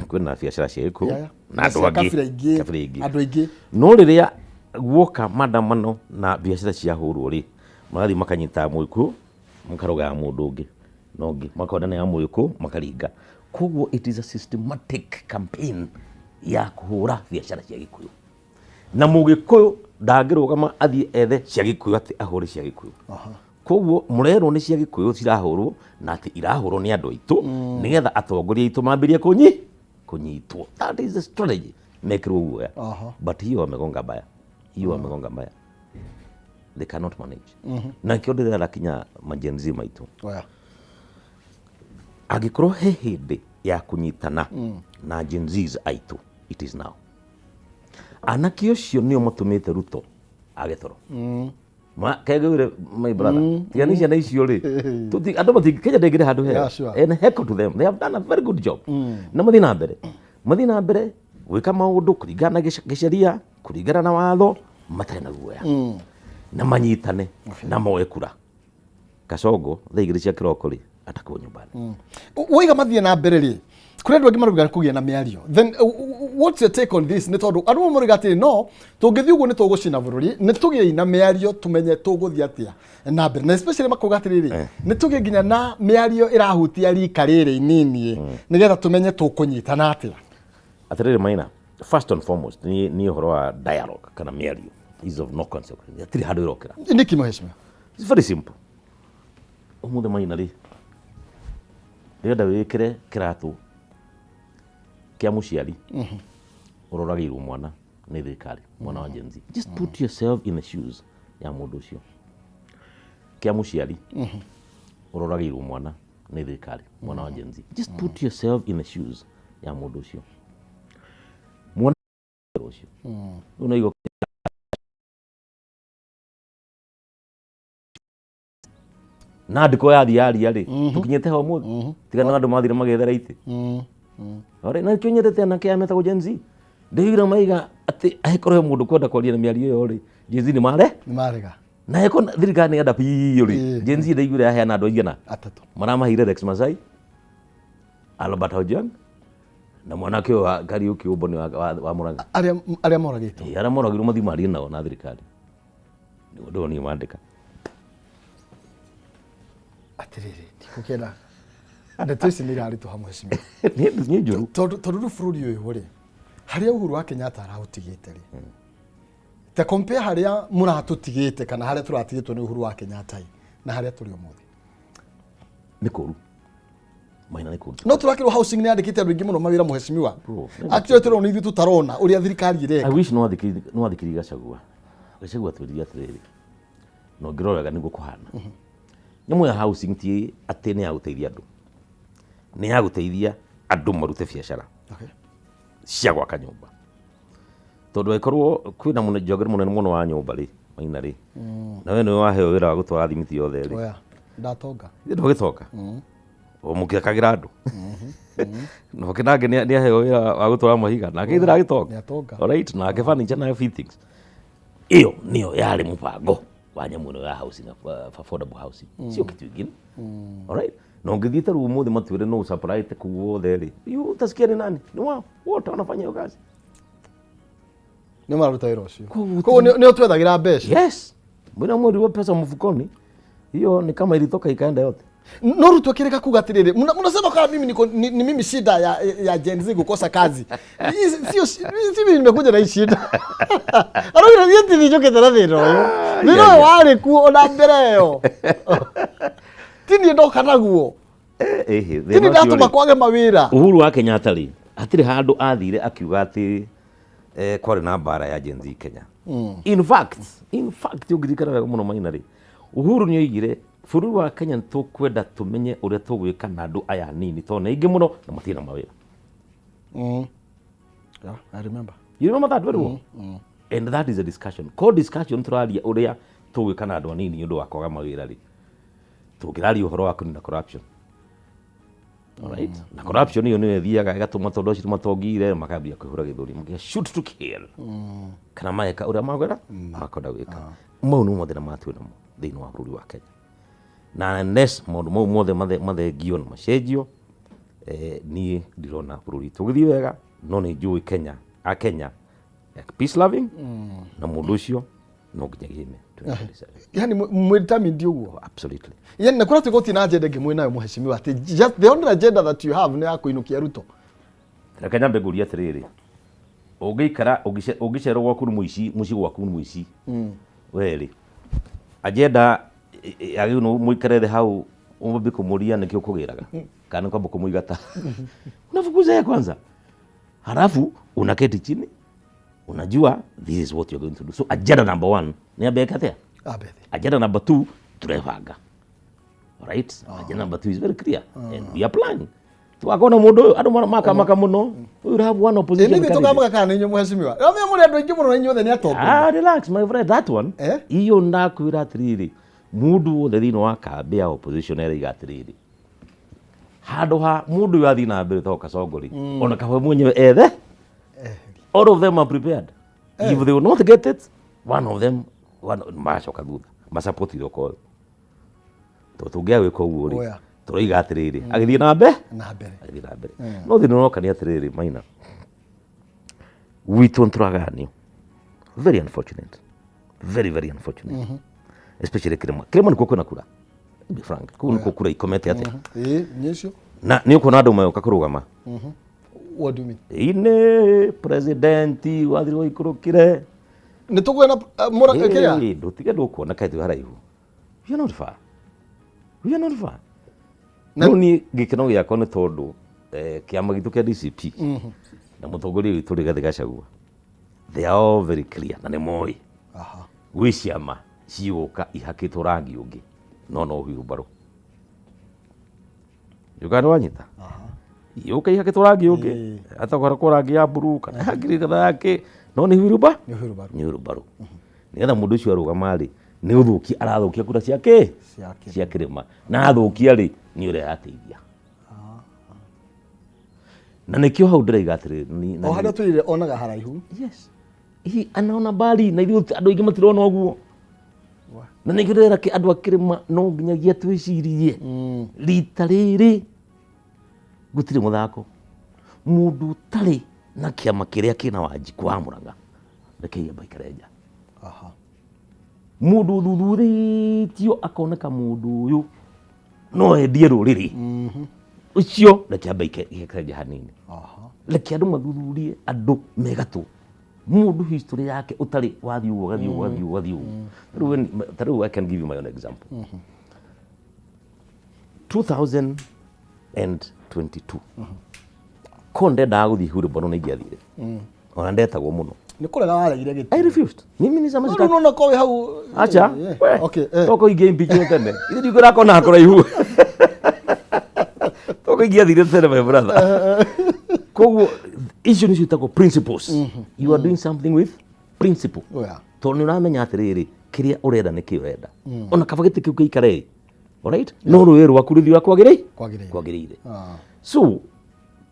Kwĩna biacara cia Gĩkũyũ na andũ angĩ. No rĩrĩa guoka maandamano na biacara cia hũrwo rĩ, magathiĩ makanyita Mũgĩkũyũ makaroga mũndũ ũngĩ no ũngĩ makona ya Mũgĩkũyũ makaringa. Koguo it is a systematic campaign ya kũhũra biacara cia Gĩkũyũ. Na Mũgĩkũyũ ndangĩrũgama athiĩ ethe cia Gĩkũyũ atĩ ahũre cia Gĩkũyũ. Koguo mũrerwo nĩ cia Gĩkũyũ cirahũrwo na atĩ irahũrwo nĩ andũ aitũ nĩgetha atongoria aitũ mambĩrie kunyitwo. That is the strategy. Mekirwo guoya. But hiyo wamegonga mbaya. They cannot manage. Na kĩo ndĩrera kinya majenzi maitũ. Angĩkorwo he hĩndĩ ya kũnyitana na Gen Zs aitũ, it is now. Anake ũcio nĩo matũmĩte Ruto age toro. Kegũire my brother. Yani ciana icio rĩ, andũ matingĩ Kenya ndĩngĩrĩ handũ hega. And heck to them. They have done a very good job. Na mathiĩ na mbere gwĩka maũndũ kũringana na gĩcaria, kũringana na watho, matarĩ na guoya. Na manyitane na moe kura. Kasongo thaa 2 cia kĩroko rĩ atakuo nyumbani. Woiga mathiĩ na mbere rĩ, kũrĩ andũ angĩ marauga kũgĩa na mĩario. Then what's your take on this? Nĩ tondũ andũ marauga atĩ no tũngĩthiĩ ũguo nĩ tũgũcina bũrũri, nĩ tũgĩe na mĩario tũmenye tũgũthiĩ atĩa na mbere. Na especially makauga atĩrĩrĩ, nĩ tũgĩe nginya na mĩario ĩrahutia rika rĩrĩ inini nĩgetha tũmenye tũkũnyitana atĩa. Atĩrĩrĩ Maina, first and foremost ni ũhoro wa dialogue kana mĩario is of no consequence. Atiri handũ ĩrokĩra. Nĩkĩ Mũhecimiwa? It's very simple. Ũmũthĩ Maina rĩ, ndĩrenda wĩkĩre kĩratũ kĩa mũciari ũroragĩirwo mwana nĩ thirikari, mwana wa Gen Z. Just put yourself in the shoes ya mũndũ ũcio. Kĩa mũciari ũroragĩirwo mwana nĩ thirikari, mwana wa Gen Z. Just put yourself in the shoes ya mũndũ ũcio. Mwana ũcio. Ũnaigua na ndiko yathi yaria rĩ, tũkinyĩte ho mũthĩ. Tiga na andũ mathire magethera itĩ. Ore na kĩo nyendete anake aya metagwo Gen Z. Ndĩgira maiga atĩ angĩkorwo mũndũ kwenda kwaria na mĩario ĩyo rĩ, Gen Z nĩ marega. Na yako thirikari nĩ enda piyo rĩ. Gen Z ndaigire aheana andũ aigana atatũ. Maramaheire Rex Masai, Albert Ojwang na mwanake wa Kariuki Ũmboni wa Murang'a. Arĩa moragĩtwo. Arĩa moragĩrwo mathi marie nao na thirikari. Ndio ni mandĩka. Atĩrĩrĩ, ndikũkĩenda. Ndeto ici nĩ iraritũha Mũhecimiwa. Nĩ njũru. Tondũ rĩu bũrũri ũyũ rĩ, harĩa Uhuru wa Kenyatta araũtigĩte rĩ, ta compare harĩa mũratũtigĩte kana harĩa tũratigĩtwo nĩ Uhuru wa Kenyatta na harĩa tũrĩ ũmũthĩ. Nĩ kũru. Maina nĩ kũru. No tũrakĩrwo housing nĩ yandĩkĩte andũ aingĩ mũno mawĩra Mũhecimiwa. Actually tũrona ithuĩ tũtarona ũrĩa thirikari ĩreka. I wish no athikĩrĩria Gachagua. Gachagua twĩrire atĩrĩrĩ. No ngĩroraga nĩguo kũhana. Nyamũ ya housing ti atĩ nĩ ya gũteithia andũ. Nĩ ya gũteithia andũ marute biacara. Cia gwaka nyũmba. Tondũ ĩkorwo kwĩna mũnenjogeri mũnene mũno wa nyũmba rĩ, Maina rĩ. Na we nĩwe waheo wĩra wa gũtwara thimiti yothe rĩ. Oya, ndatonga. Ndũgĩtonga. omukirakagira andu no kinage ni aheo wira wa gutwara mahiga na kithira gitonga alright na ke furniture na fittings iyo niyo yari mubango wa nyamu no ya housing affordable housing sio kitu kingine alright no ngithita ru umuthi matwire no supply te kuo theri you utasikia ni nani ni wao wote wanafanya hiyo kazi ni maruta wira ucio ko ni otwethagira mbeca yes mbona mwiri wa pesa mfukoni hiyo ni kama ilitoka ikaenda yote no Ruto kireka kuga atiriri mnasema kama mimi ni mimi shida ya Gen Z kukosa kazi sio mimi nimekuja na hii shida arona yeti nijoke tarathiro nino wale kuona mbere yo tini ndo kanaguo tini ndatu makwage mawira Uhuru wa Kenyatta ri atiri handu athire akiuga ati kwari na bara ya Gen Z Kenya in fact ugirikana wega muno Maina ri Uhuru ni oigire bũrũri wa Kenya tukwenda tumenye uria tugwika na andu aya nini tone ingi muno na matina mawira yeah I remember you remember that very well and that is a discussion discussion turaria uria tugwika na andu anini undu wa kwaga mawira ri tugiraria uhoro wa kunina corruption alright na corruption iyo niyo thiaga igatuma tondu ucio matongire makambia kuhura githuri mugia shoot to kill kana maeka uria magwira makonda gwika mau no mathina matwe namo thiini wa bũrũri wa Kenya na unless maundu mau mothe mathengio na macenjio ni ndirona bũrũri tugithii wega no ni njui Kenya peace loving na mundu ucio no nginya gime yani mwitami uguo absolutely yani nakora tugoti na agenda ngimwe nayo muheshimiwa ati just the only agenda that you have ni ya kuinukia Ruto Kenya mbeguri atiriri ugikara ugicerwo gwaku muici gwaku muici weri agenda yagi no muikarere hau umbe kumuria nikio kugiraga kana kwamba kumuigata unafukuza kwanza halafu unaketi chini unajua this is what you're going to do so agenda number 1 ni abekatea agenda number 2 turebanga right agenda number 2 is very clear and we are planning tuakona mundu andu maka muno we have one opposition ni toka kana ninyo muheshimiwa ramya muri andu ingi muno ninyo ni atoka relax my friend that one iyo ndakwira atiriri mundu wothe thini wa kambi ya opposition era igatiriri handu ha mundu yathi na mbere toka Songori ona kawe mwenyewe ethe all of them are prepared if they will not get it one of them macoka thutha masupport iroko to tungia gwiko uguo ri turoiga atiriri agithii na mbere no thini no kani atiriri Maina we don't tragani very unfortunate very unfortunate especially Kirema niko kuna kura be frank kuna kura ikomete ate nyesho na ni uko na andu mayoka kurugama what do you mean ine president wathirwo ikurukire ni tugwena mura kiria ndutige ndukuona kaitu haraihu we are not far no ni gikeno giakwa ni tondu kiama gitu kia DCP na mutongoria witu Rigathi Gachagua they are all very clear na ni moi gwi ciama ciuka ihakitwo rangi ungi no hwirubaru yugano wanyita yuka ihakitwo rangi ungi atakora ko rangi ya buru kana hagiri kada yake no ni hwirubaru nigetha mundu ucio arugama ri ni uthuki arathukia kura ciake cia Kirima na athukia ri ni ure ateithia na nikio hau ndiraiga atiri o hada twire onaga haraihu yes hi anaona bali na ithu andu ingi matirona uguo na nikirera ki andu akirima no nginyagia twicirie rita riri gutire muthako mundu tari na kiama kiria kina Wanjiku wa Murang'a rekei baikareja mundu thuthuritio akoneka mundu uyu no endie ruriri ucio reke baikareja hanini reke andu mathuthurie andu megatu mundu history yake utari wathi ugo taru I can give you my own example 2022 konde ndaguthi huru bono na ingiathire ona ndetagwo muno ni kurega waregire giti I refused mimi ni sama sita no ko hau acha okay toko ingi mbikie tene ili ngora kona akora ihu toko ingiathire tene my brother koguo issue ni citagwo principles you are doing something with principle to ni uramenya atiriri kiria urenda ni ki urenda ona kaba giti kiu giikare alright no rũĩ rwaku rũthiaga kwagĩrĩire so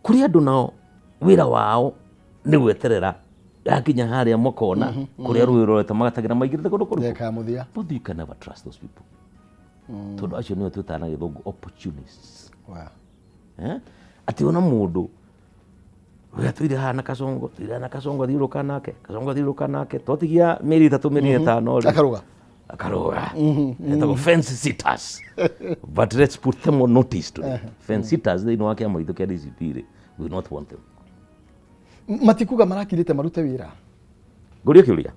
kũrĩ andũ nao wĩra wao nĩ gweterera yakinya harĩa makona kũrĩa rũĩ rũreta magatagĩra maigĩrĩte kũndũ kũrũ but you can never trust those people tondũ acio nĩo twĩtaga na gĩthũngũ opportunists atĩ ona mũndũ rĩrĩa tũire hana Kasongo thiũrũka nake twatigia mĩeri 3 mĩeri 5 akaruga etagwo fence sitters but let's put them on notice today fence sitters thĩinĩ wa kĩama gitũ kĩa DCP we not want them matikuga marakirĩte marute wĩra ngũria kĩũria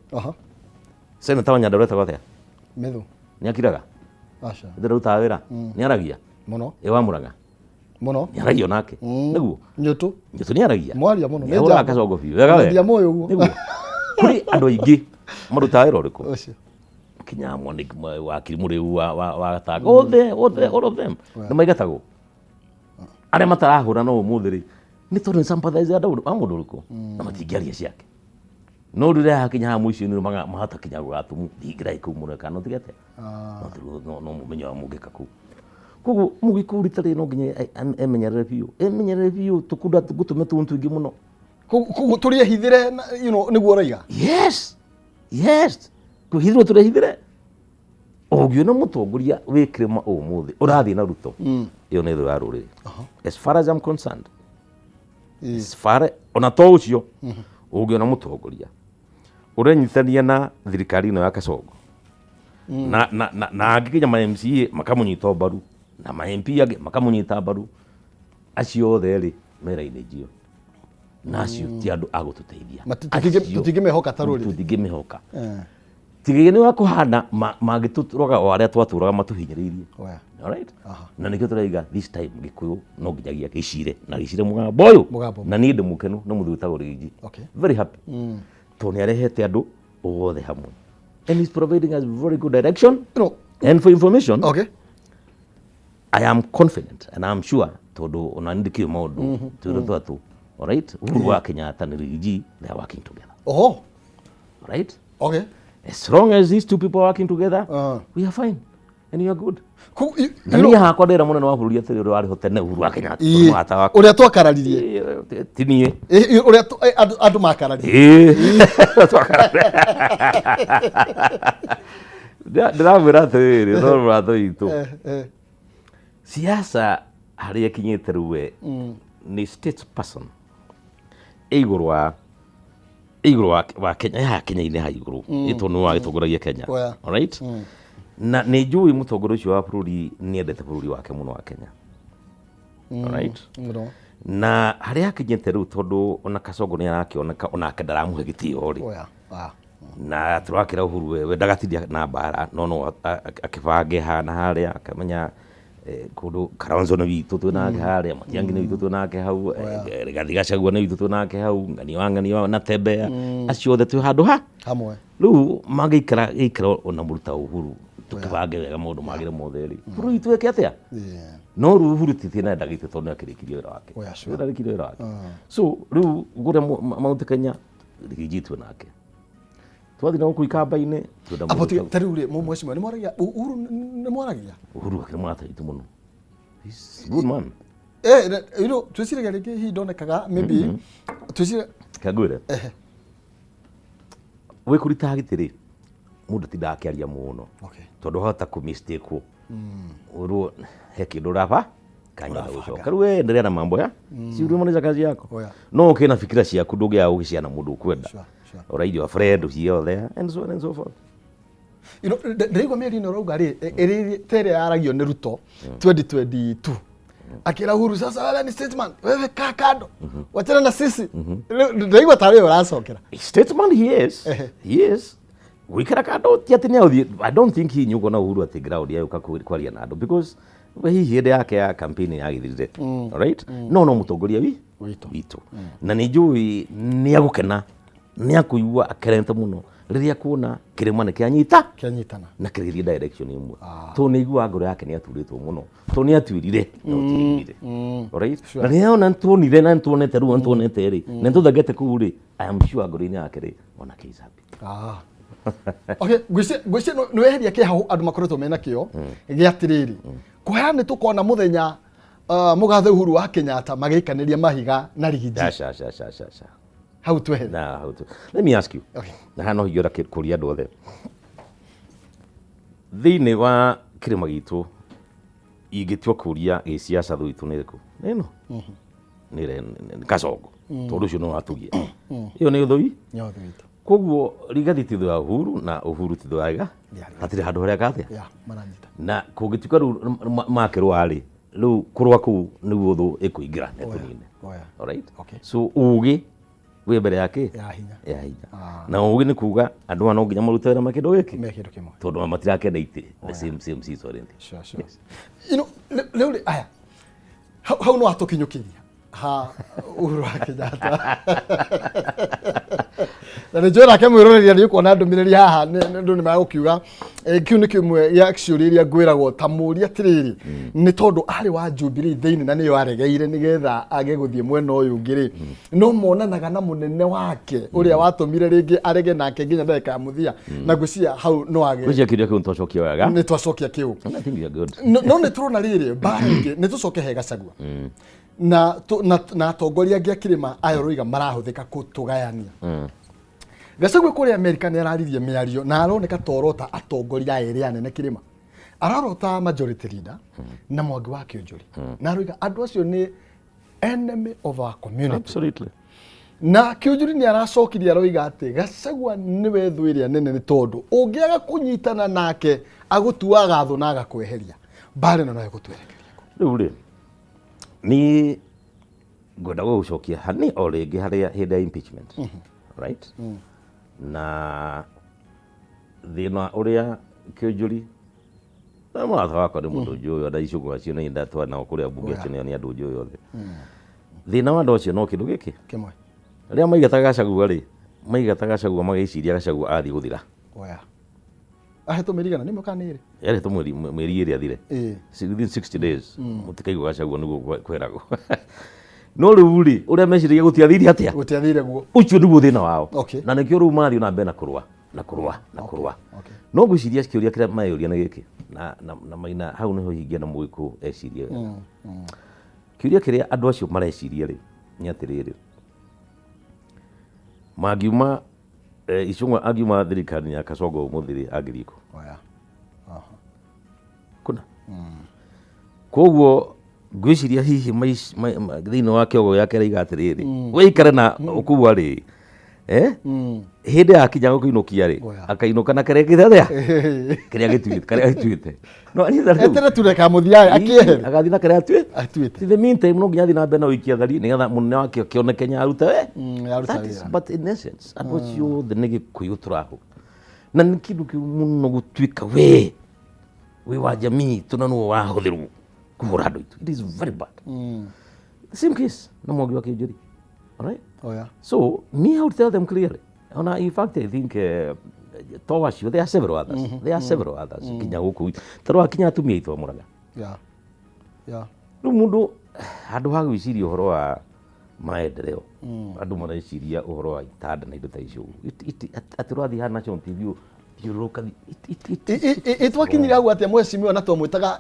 Senator Wanyanda ũretagwo atĩa Methu nĩakiraga aca ndĩrutaga wĩra nĩaragia mũno wa Mũrang'a mũno nĩaragia nake nĩguo Nyũtũ nĩaragia mwaria mũno nĩ njamba Kasongo biũ wega we moyo ũguo nĩguo kũrĩ andũ aingĩ marutaga wĩra ũrĩkũ kinya mwandĩki wakiri mũrĩu wa Gatanga all of them nĩmaigatagwo arĩa matarahũra no ũmũthĩ rĩ nĩ tondũ nĩ sympathize andũ a mũndũ ũrĩkũ na matingĩaria ciake no rĩrĩa hakinya ha mũico-inĩ mahota kinya gũgatumu ndingĩrai kũu mũreka no tigete no mũmenyo wa mũngĩka kũu koguo mũgĩkũu rita rĩ no nginya emenyerere biũ tũkunda gũtũme tũntu ingĩ mũno koguo tũrĩehithĩre nĩguo ũraiga yes kwĩhithĩrwo tũrehithĩre ũngiona mũtongoria wĩ kĩrĩma ũmũthĩ ũrathiĩ na Ruto ĩyo nĩ thũ ya rũrĩrĩ as far as I'm concerned ona to ũcio ũngiona mũtongoria ũrenyitania na thirikari ĩno ya Kasongo na angĩkinya ma MCA makamũnyita mbaru na ma MP angĩ makamũnyita mbaru acio othe rĩ mera-inĩ njio na acio ti andũ a gũtũteithia tũtingĩmehoka ta rũrĩrĩ tũtingĩmehoka tigĩge nĩ wa kũhanda mangĩtũroga o arĩa twatũraga matũhinyĩrĩirie alright na nĩkĩo tũraiga this time Gĩkũyũ no nginyagia gĩcire na gĩcire mũgambo ũyũ na niĩ ndĩ mũkenu na mũthuri wĩtagwo Rigiji very happy tondũ nĩ arehete andũ othe hamwe and he's providing us very good direction and for information I am confident and I'm sure tondũ ona ndikĩo maũndũ twĩrwo twatũ alright Uhuru wa Kenyatta na Rigiji they are working together alright as long as these two people are working together we are fine and you are good na niĩ hakwa ndĩra mũnene wa bũrũri atĩrĩ ũrĩa warĩ ho tene Uhuru wa Kenyatta mũrata wakwa ũrĩa twakararirie ti niĩ ũrĩa andũ makararirie ndĩramwĩra atĩrĩrĩ no mũratho witũ siasa harĩa kinyĩte rĩu we nĩ statesperson igũrũ wa Kenya ya Kenya-inĩ ha igũrũ ĩtwo nĩ wagĩtongoragia Kenya alright na nĩ njũĩ mũtongoria ũcio wa bũrũri nĩ endete bũrũri wake mũno wa Kenya alright na harĩa akinyĩte rĩu tondũ ona Kasongo nĩ arakĩoneka onake ndaramũhe gĩtĩo rĩ na tũrakĩra Uhuru we ndagatithia na mbara no akĩbange hana harĩa akamenya kũndũ Kalonzo nĩ witũ twĩnake harĩa Matiang'i nĩ witũ twĩnake hau Rigathi Gachagua nĩ witũ twĩnake hau Ng'ani wa Natembeya acio othe twĩ handũ hamwe rĩu magĩikara ona mũruta Uhuru tũkĩbange wega maũndũ magĩre mothe rĩ bũrũri witũ wĩke atĩa no rĩu Uhuru ti na ndagĩte tondũ nĩakĩrĩkirie wĩra wake so rĩu gũrĩa Mount Kenya Rigiji twĩnake twathi na gũkũ ikamba-inĩ tarĩu rĩ mheshimiwa nĩ mwaragia Uhuru nĩ mwaragia Uhuru akĩrĩ mũrata witũ mũno he's good man twĩciragia rĩngĩ hihi ndonekaga maybe twĩciragia kangwĩre wĩkũritaga gĩtĩrĩ mũndũ ti ndakĩaria mũno tondũ hota kũ-mistake ũrwo he kĩndũ ũraba kanya gũcoka rĩu endelea na mambo ya si ulimaliza kazi yako no ukina fikira ciaku ndũngĩaga gũgĩciana mũndũ ũkwenda alright your friend here there and so on and so forth ndĩraigua mĩeri ĩno ũrauga rĩ ĩrĩ tere yaragio nĩ Ruto 2022 akĩra Uhuru sasa wewe ni statesman wewe kaa kando wachana na sisi ndĩraigua tarĩ ũracokera statesman he is wikara kando tiatini authi I don't think he knew gona Uhuru at ground yauka kwaria na andũ because hihi hĩndĩ yake ya campaign yagithirire alright no mũtongoria witũ na nĩ njũĩ nĩ agũkena nĩ akũigua akerente mũno rĩrĩa kuona kĩrĩma nĩ kĩanyitana na kĩrĩria direction ĩmwe to nĩ igua ngoro yake nĩ aturĩtwo mũno to nĩ atuirire no tirire alright na nĩ ona tuonire na tuonete rĩu tuonete rĩ na tũthagete kũu rĩ I am sure ngoro-inĩ yake rĩ ona kĩicapi Okay, gwĩcie no eheria kĩ hau andũ makoretwo mena kĩo gĩa atĩrĩrĩ kũheana tukona muthenya Mũgathe Uhuru wa Kenyatta magĩkanĩria mahiga na rigiji how to head na how to let me ask you na hano hiyo kuria andũ othe thĩinĩ wa kĩrĩma gitũ ingĩtua kuria gĩciaca thũitũ nĩ rĩkũ nĩno nĩ Kasongo tondũ ũcio no watugia iyo nĩ ũthũi koguo Rigathi ti thũ ya Uhuru na Uhuru ti thũ ya Rigathi hatirĩ handũ harĩa gathĩa na kũngĩtuĩka rĩu makĩrũa rĩ rĩu kũrũa kũu nĩguo thũ ĩkũingĩra nĩtũnine alright so ũgĩ wĩ mbere yake ya hinya na ũgĩ nĩ kuga andũ no nginya marute wĩra makĩndũ gĩkĩ tondũ matirakenda itĩ the same season you know rĩu aya hau no atũkinyũkĩria ha Uhuru wa Kenyatta na nĩ njũra ke mwĩroreria nĩ kuona ndũmĩrĩri haha ndũ nĩ magũkiuga kiu nĩ kĩmwe ya actually iria ngwĩragwo ta mũria atĩrĩrĩ nĩ tondũ arĩ wa Jubilee thĩinĩ na nĩyo aregeire nĩgetha age gũthiĩ mwena ũyũ ũngĩ rĩ no monanaga na mũnene wake ũrĩa watũmire rĩngĩ arege nake nginya ndagĩka ya mũthia na ngwĩciria hau no age gũcia kĩrĩa kĩu nĩtwacokia wega nĩtwacokia kĩu no nĩ tũrona rĩrĩ mbara ingĩ nĩtũcoke he Gachagua na atongoria angĩ a kĩrĩma aya Roiga marahũthĩka kũtũgayania Gachagua kũrĩa Amerika nĩ araririe mĩario na aroneka torota atongoria erĩ anene kĩrĩma ararota majority leader na Mwangi wa Kĩũnjũri na Roiga andũ acio nĩ enemy of our community absolutely na Kĩũnjũri nĩ aracokirie Roiga atĩ Gachagua nĩwe thũ ĩrĩa nene nĩ tondũ ũngĩaga kũnyitana nake agũtuaga thũ na agakweheria mbara ĩno no ĩgũtwerekeria rĩu rĩ ni ngwenda gũcokia hani o rĩngĩ harĩa hĩndĩ ya impeachment right na thĩna ũrĩa Kĩũnjũri na mũrata wakwa nĩ mũndũ njũĩ ona icũngũra cio nĩ ndatwara nao kũrĩa mbunge acio nĩ andũ njũĩ othe thĩna wa andũ acio no kĩndũ gĩkĩ kĩmwe rĩrĩa maigataga Gachagua rĩ maigataga Gachagua magĩciria Gachagua athiĩ gũthira ahetwo mĩrigana nĩ mũka nĩrĩ yaretwo mweri ĩrĩa athire within 60 days mũtikaigua Gachagua nĩguo kweragwo no rĩu rĩ ũrĩa meciragia gũtiathire atĩa gũtiathire guo ũcio nĩguo thĩna wao na nĩkĩo rĩu mathiĩ na mbere na kũrũa no ngwĩciria kĩũria kĩrĩa mayũria nĩ gĩkĩ na Maina hau nĩho hingia na Mũgĩkũyũ ecirie kĩũria kĩrĩa andũ acio mareciria rĩ nĩ atĩrĩrĩ mangiuma icũng'wa angiuma thirikari ya Kasongo ũmũthĩ rĩ angĩriko kuna koguo ngwĩciria hihi thĩinĩ wa kĩogo gĩake araiga atĩrĩrĩ wĩikare na ũkua rĩ hĩndĩ yakinya gũkĩinũkia rĩ akainũka na kĩrĩa gĩthethea kĩrĩa gĩtuĩte etere tureka mũthia akĩehere agathiĩ na kĩrĩa atuĩte the meantime no nginya athiĩ na mbere na ũikia thari nĩgetha mũnene wake kĩoneke nyaruta but in essence andũ acio othe nĩ Gĩkũyũ tũrahũ na nĩ kĩndũ kĩu mũno gũtuĩka wĩ wa jamii tũna nĩwe wahũthĩrwo kũhũra andũ aitũ it is very bad the same case na Mwangi wa Kĩũnjũri alright so me I would tell them clearly in fact I think to acio there are several others kinya gũkũ tondũ akinya atumia aitũ Mũrang'a rĩu mũndũ handũ ha gwĩciria ũhoro wa maendeleo andũ mareciria ũhoro wa itanda na indo ta icio atĩ rwathiĩ ha National TV itwakinyire hau atĩa mheshimiwa na twamwĩtaga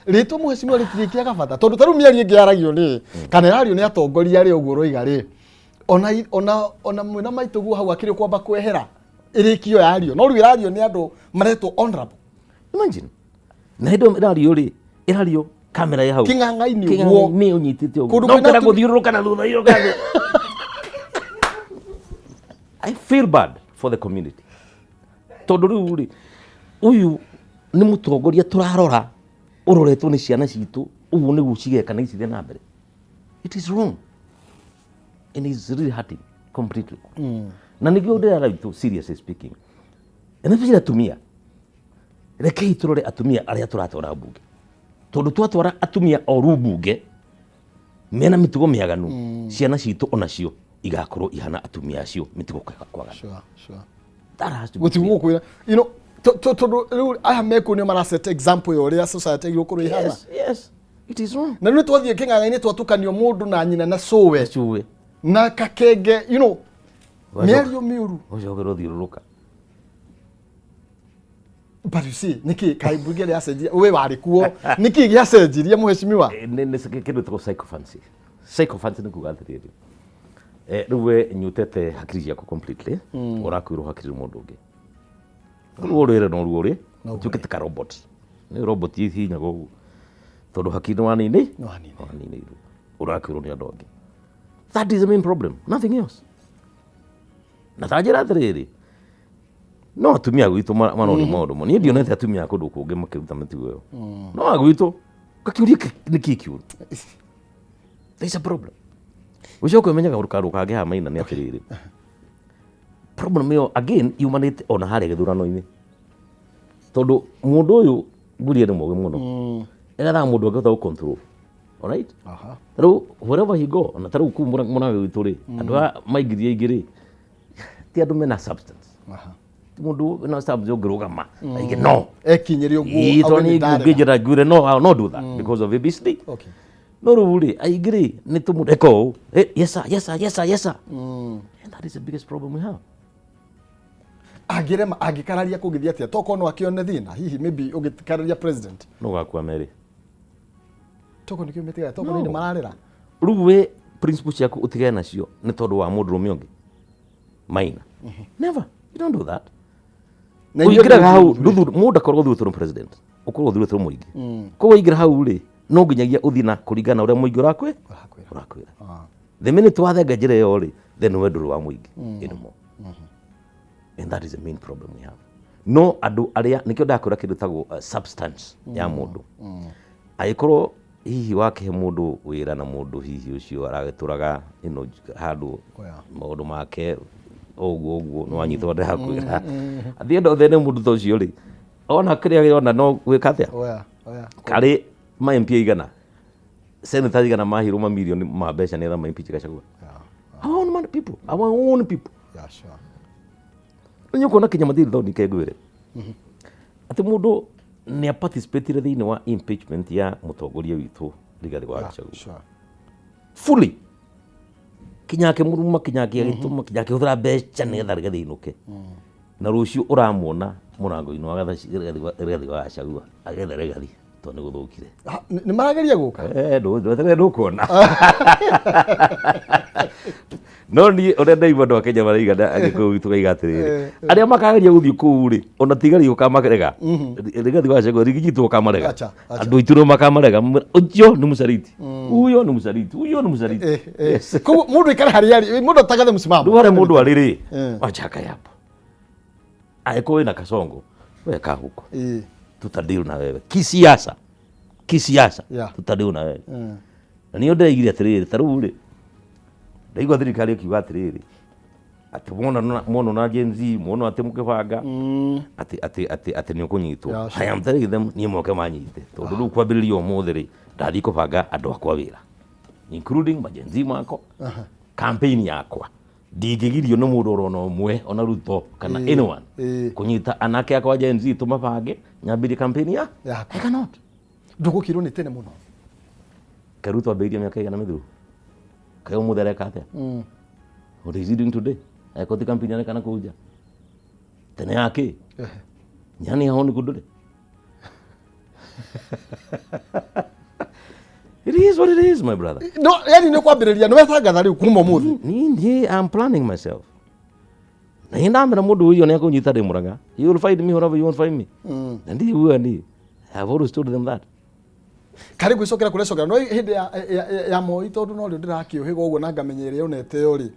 rĩtwa mheshimiwa rĩtirĩkĩaga bata tondũ tarĩu mĩario ĩngĩ yaragio nĩ kana yarario nĩ atongoria rĩ ũguo Roiga rĩ ona mwĩna maitũguo hau akĩrĩ kwamba kwehera ĩrĩkio yario no rĩu ĩrario nĩ andũ maretwo honorable imagine na hĩndĩ ĩrario rĩ ĩrario kamera ya hau kĩng'ang'ainĩ ũguo nĩ ũnyitĩte ũguo no kĩra gũthiũrũrũka na thutha irũka I feel bad for the community tondũ rĩu rĩ ũyũ nĩ mũtongoria tũrarora ũroretwo nĩ ciana citũ ũguo nĩguo cigeka na icithiĩ na mbere it is wrong and it's really hurting completely na nĩguo ndĩrara itũ seriously speaking na nĩ atumia rekei tũrore atumia arĩa tũratwara mbunge tondũ twatwara atumia oru mbunge mena mĩtugo mĩaganu ciana citũ onacio igakorwo ihana atumia acio mĩtugo kwaga that has to be gũtigwo tondũ aya mekwo nĩo maraset example ya ũrĩa society ĩgĩrwo kũrwo ihana yes it is wrong na nĩ twathiĩ kĩng'ang'a-inĩ twatukanio mũndũ na nyina na cũwe na kakenge mĩario mĩũru ũcokerwo thiũrũrũka But you see, niki kaibunge ya senjia we wari kuo niki gya senjiria muheshimiwa ne kindu to psychophancy ni kuga atiriri ruwe nyutete hakiri ciaku completely urakwirwo hakiri mundu ungi ruwo rwire no ruwo ri tukite ka robot ni robot ici nyago tondu hakiri wanini urakwirwo ni andu angi. That is the main problem, nothing else. Na tajira atiriri no atumia gwitu manoni maundu mo ni ndionete atumia kundu kungi makiruta mitugo yo no agwitu kakiuria niki kiuru. There is a problem. Ucoke menyaga urukaru kage ha maina ni atiriri problem yo again yumanite ona hare githurano-ini tondu mundu uyu ngurie ni moge muno egatha mundu angihota control. Alright, taru wherever he go na taru kumura muna gwitu ri andu maigithie igiri ti andu mena substance. Mundu na substance ogirugama aige no ekinyiri uguo itoni ngijira ngure no I'll not do that because of ABCD. Okay. No ruli aigiri ni tumureko yes sir and that is the biggest problem we have. Agikararia kugithia atia toko no akione thina hihi maybe ugikararia president no gakwa meri toko ni kimetiga toko ni mararira ruwe principle ciaku utigana nacio ni tondu wa mundu rumiongi maina never, you don't do that. Na uingira hau mundu akorwo thuturu president ukorwo thuturu muingi ko uingira hau ri no nginyagia uthina kuringana uria muingi urakwira. The minute wathenga njira yo ri then we nduru wa muingi anymore. And that is the main problem we have. No andu aria nikio ndakwira kindu tagwo substance ya mundu aikorwo hihi wakihe mundu wira na mundu hihi ucio aragituraga handu maundu make oguo no anyitwo ndakwira at the end of the day mundu to ucio ri ona kiria ona no gwika atia kari ma MP igana senator igana mahiru ma million ma mbeca ni ma MP Gachagua. Our own people, yeah, sure. Nyo kona kinyama thiri thoni kegwire ati mundu ni a participate thiini wa impeachment ya mutongoria witu Rigathi wa Gachagua fully kinyake muruma kinyake gituma kinyake uthira mbeca ni getha Rigathi inuke na rucio uramuona murango-ini wa Rigathi wa Gachagua agetha Rigathi to ni guthukire ni marageria guka ndo kuona no ni ore ndaiva ndo Kenya maraiga agikuyu tukaiga atiriri aria makageria guthii kuu ri ona tigari ukamarega Rigathi wa Gachagua rigijitwo kamarega andu itu no makamarega ucio ni mucariti uyo ni mucariti ko mundu ikara hari mundu tagathe msimamo nduare mundu ariri wachaka yapo aiko ina kasongo weka huko tutadiru na wewe kisiasa tutadiru na wewe na niyo ndaigire atiriri taruri ndaigwa thirikari kiuga atiriri ati mono na Gen Z mono ati mukibanga ati ni ukunyitwo I am telling them ni moke manyite tondu ru kwambiririo umuthiri ndathi kubanga andu akwa wira including Gen Z mako campaign yakwa ndigigirio no mundu rono mwe ona Ruto kana anyone kunyita anake akwa Gen Z tumabange nyambiri campaign ya I cannot ndugukirwo ni tene muno Karuto abiria miaka igana mithiru kayo mudere kate what is he doing today akoti campaign yana kana kuja tene yake nyani honi kudule It is what it is, my brother. No, yani ni kwambiriria no wethagatha riu kuma muthi ni I'm planning myself na indamira mundu uyo ne akunyita ri muranga you will find me wherever you want find me and you will I have always told them that kari gwicokera kurecokera no hindi ya moi tondu no rio ndirakiuhiga uguo na ngamenyere yonete yo ri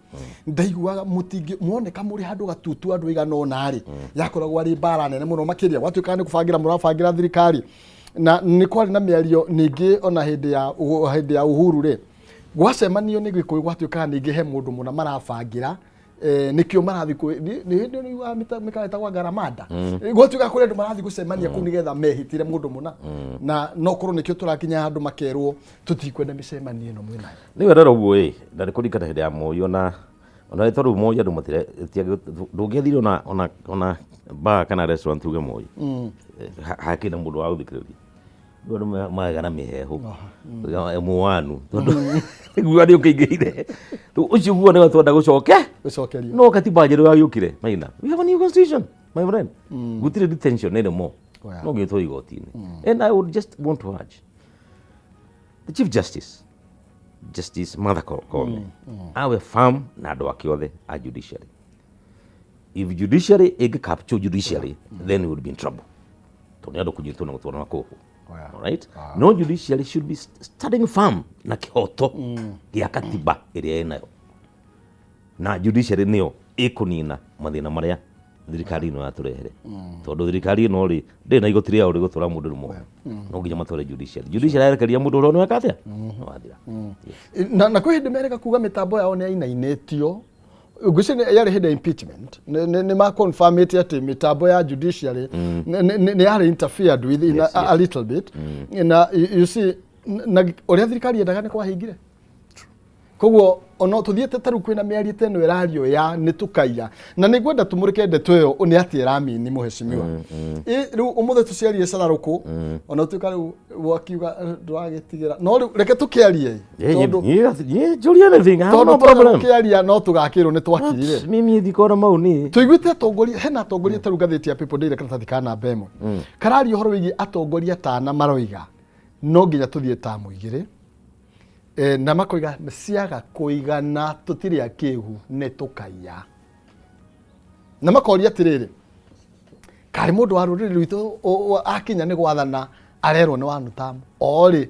ndaiguaga mutingi muoneka muri handu gatutu andu igana ona ri yakoragwo ari bara nene muno makiria gwatuika ni kubangira murabangira thirikari na ni kwari na miario ningi ona hindi ya uhuru ri gwacemanio ni gwikuyu gwatuika ningi he mundu muna marabangira nikio marathi ku ni hindi ni wa mikareta kwa garamada gwatuika kuri andu marathi gucemania ku nigetha mehitire mundu muna na no korwo nikio turakinya handu makerwo tutikwenda micemanio ino mwina ni wera uguo na rikurikana hindi ya moyo na ona itoru moyo andu matire ndungethire ona bar kana restaurant uge moyo hakina mundu wa uthikiriria ndu magana miheho muwanu igua ni ukiingiire ucio guo ni twenda gucokeria no katiba njeru yagukire maina we have a new constitution my friend gutire detention nene mo no gitwo igotini and I would just want to urge the Chief Justice Martha Koome awe firm na andu ake othe a judiciary. If judiciary capture judiciary then we would be in trouble. Toni andu kunyitwo na gutwara na kohu. All right? No, judiciary should be standing firm na kihoto gia katiba iria enayo. Na judiciary nio ikunina mathina maria thirikari ino yaturehere. Tondu thirikari ino ri ndina igoti ria uri gutwara mundu rumo. No nginya matware judiciary. Judiciary arekeria mundu ro no akatia. No athira. Na kwi hindi mereka kuga mitambo yao ni ainainetio. Guci yari hinde impeachment ni ma confirm it ati mitambo ya judiciary ni yari interfered with in a little bit. Na you see na uria thirikari yendaga ni kwa hingire. Koguo ono tuthiete taru kwina miari teno irario ya nitukaiya na nigwenda tumurike ndeto yo ni ati rami ni muheshimiwa riu umuthe tuciarie sararuku ona tuka riu wakiuga ndwagitigira no riu reke tukiarie tondu ye julia anything no problem tukiaria no tugakirwo ni twakirire mimi thikora mau ni tuiguite atongoria hena atongoria taru gatheti ya People Daily kana thikana bemo karari horo wigi atongoria tana maroiga no nginya tuthie ta muigire na makoiga ciaga kuigana tutiri akihu ne tukaiya na makoria atiriri kari mundu wa ruriri rwitu akinya ni gwathana arerwo ni wanu tamu ori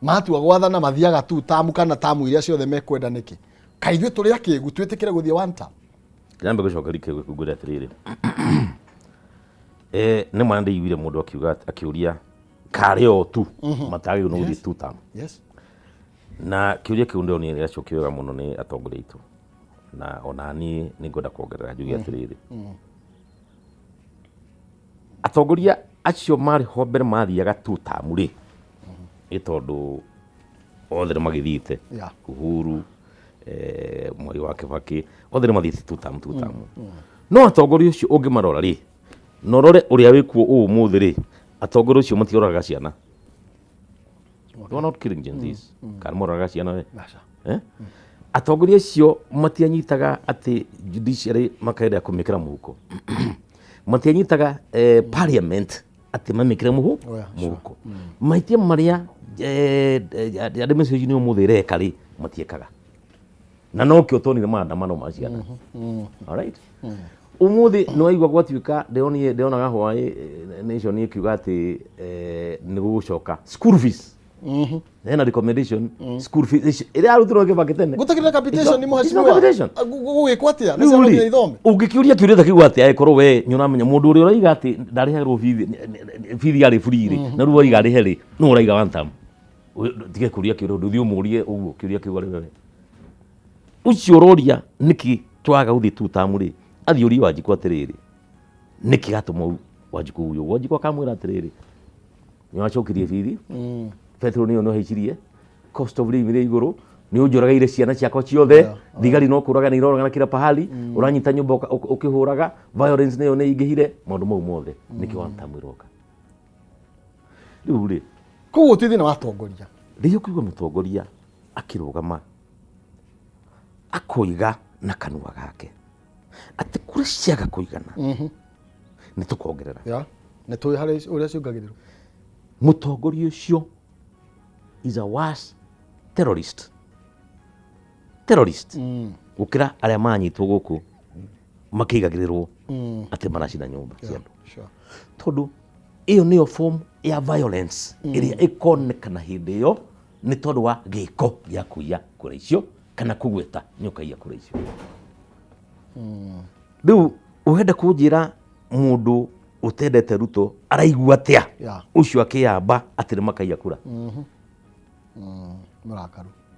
matua gwathana mathiaga tu tamu kana tamu iria ciothe mekwenda niki kaithwe turi akigu twitikire guthie one term nyambe gucoka rike kugura atiriri ni mwana ndiwire mundu akiuga akiuria kari o tu matagi no guthie two term. Yes. Na kiuria kiu ndio ni gacokio wega muno ni atongoria itu na onani ni ngoda kuongerera njugi atiriri atongoria acio mari ho mbere mathiaga tutamu ri itondu othe magithite Uhuru Mwai wa Kibaki othe mathite tutamu no atongoria ucio ungimarora ri norore uria wikuo umuthi ri atongoria ucio matioraga ciana. You are not killing Gen Zs. Karmoraga ciana we. Atongoria cio matianyitaga ati judiciary makaenda kumikira muhuko. Matianyitaga parliament ati mamikira muhuko. Maitia maria administration umuthire kari matiekaga. Na no kio tonire maandamano ma ciana. All right? Umuthi no aigwa gwatuika ndeonaga hwaĩ nation ikiuga ati ni gucoka school fees. Then recommendation school fees ira arutiro Kibaki tene gutakira capitation ni muheshimiwa gugikwatia na cia ni ithome ungikiuria kiuria kiuga ati aikorwo we nyuramenya mundu uri uraiga ati ndariherwo fees yari free ri na ruo iga rihere no uraiga one time tige kuria kiuria nduthi umurie uguo kiuria kiuga wewe ucio roria niki twaga uthi two term ri athi uri Wanjiku atiriri niki gatuma Wanjiku uyo Wanjiku akamwira atiriri nyachokirie fees petrol ni ono hechirie cost of living ri iguru ni unjoragaire ciana ciakwa ciothe thigari no kuraga ni iroraga na kila pahali uranyita nyumba ukihuraga violence nayo ni ingihire maundu mau mothe niki wantamwiroka riu ri kuo tithina watongoria riu kuigwa mutongoria akirugama akoiga na kanua gake ati kuri ciaga kuigana ni tukongerera na tu hari uria ciungagiriro mutongoria ucio is a worse terrorist ukira aria manyitwo guku makigagirirwo ati maracina nyumba cia andu tondu iyo niyo form ya violence iria ikonekana hindi iyo ni tondu wa giko gia kuiya kura icio kana kugweta nyoka iya kura icio riu uhenda kunjira mundu utendete Ruto araigua atia ucio akiyamba ati makaiya kura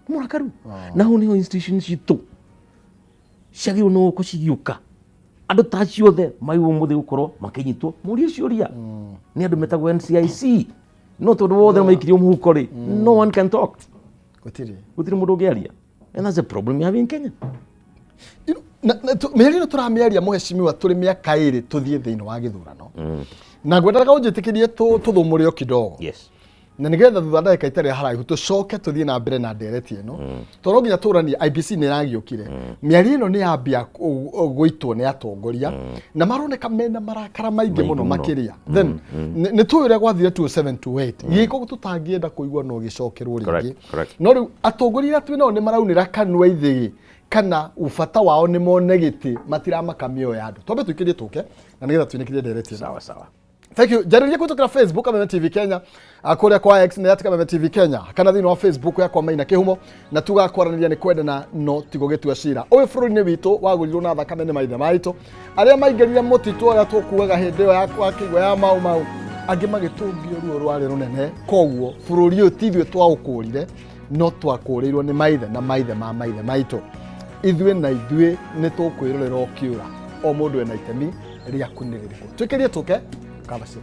murakaru na hu niho institutions citu ciagirwo no kucigiuka andu ta ciothe maiwo muthi gukorwo makinyitwo muri ciuria ni andu metagwo NCIC no tondu wothe maikirio muhuko ri no one can talk gutiri mundu ngiaria and that's a problem we have in Kenya. Meri no turamiaria muheshimiwa turi miaka iri tuthie thiini wa githurano na ngwendaga unjitikirie tuthumurio kidogo. Yes. na nigetha thutha ndagika itari haraihu tucoke tuthie na mbere na ndereti ino toro nginya turani IBC ni ragiukire miari ino ni yambia guitwo ni atongoria na maroneka mena marakara maingi muno makiria then ni tuire gwathire 2728 giko tutangienda kuigwa no gicokerwo ringi no riu atongoria twina ni maraunira kanwa ithi kana ufata wao ni monegiti matiramaka mioyo ya andu tobe tukirie tuke na nigetha twinikirie ndereti sawa sawa. Thank you. Jariria kutoka Facebook Kameme TV Kenya, akuria kwa X na yatika Kameme TV Kenya. Kana thini wa Facebook yakwa Maina Kihumo na tugakwaraniria ni kwendana no tigogetu acira. Oyo bururi-ini witu wagurirwo na thakame ni maithe maitu. Aria maingerire mutitu aria tukuaga hindi yo yakwa kigwa ya mau angi magitungio ruo rwari runene. Koguo bururi uyu tithwe twaukurire no twakurirwo ni maithe na maithe ma maithe maitu. Ithwe na ithwe ni tukwirorera okiura. O mundu ena itemi ria kuniririku. Tukirie tuke kama sisi.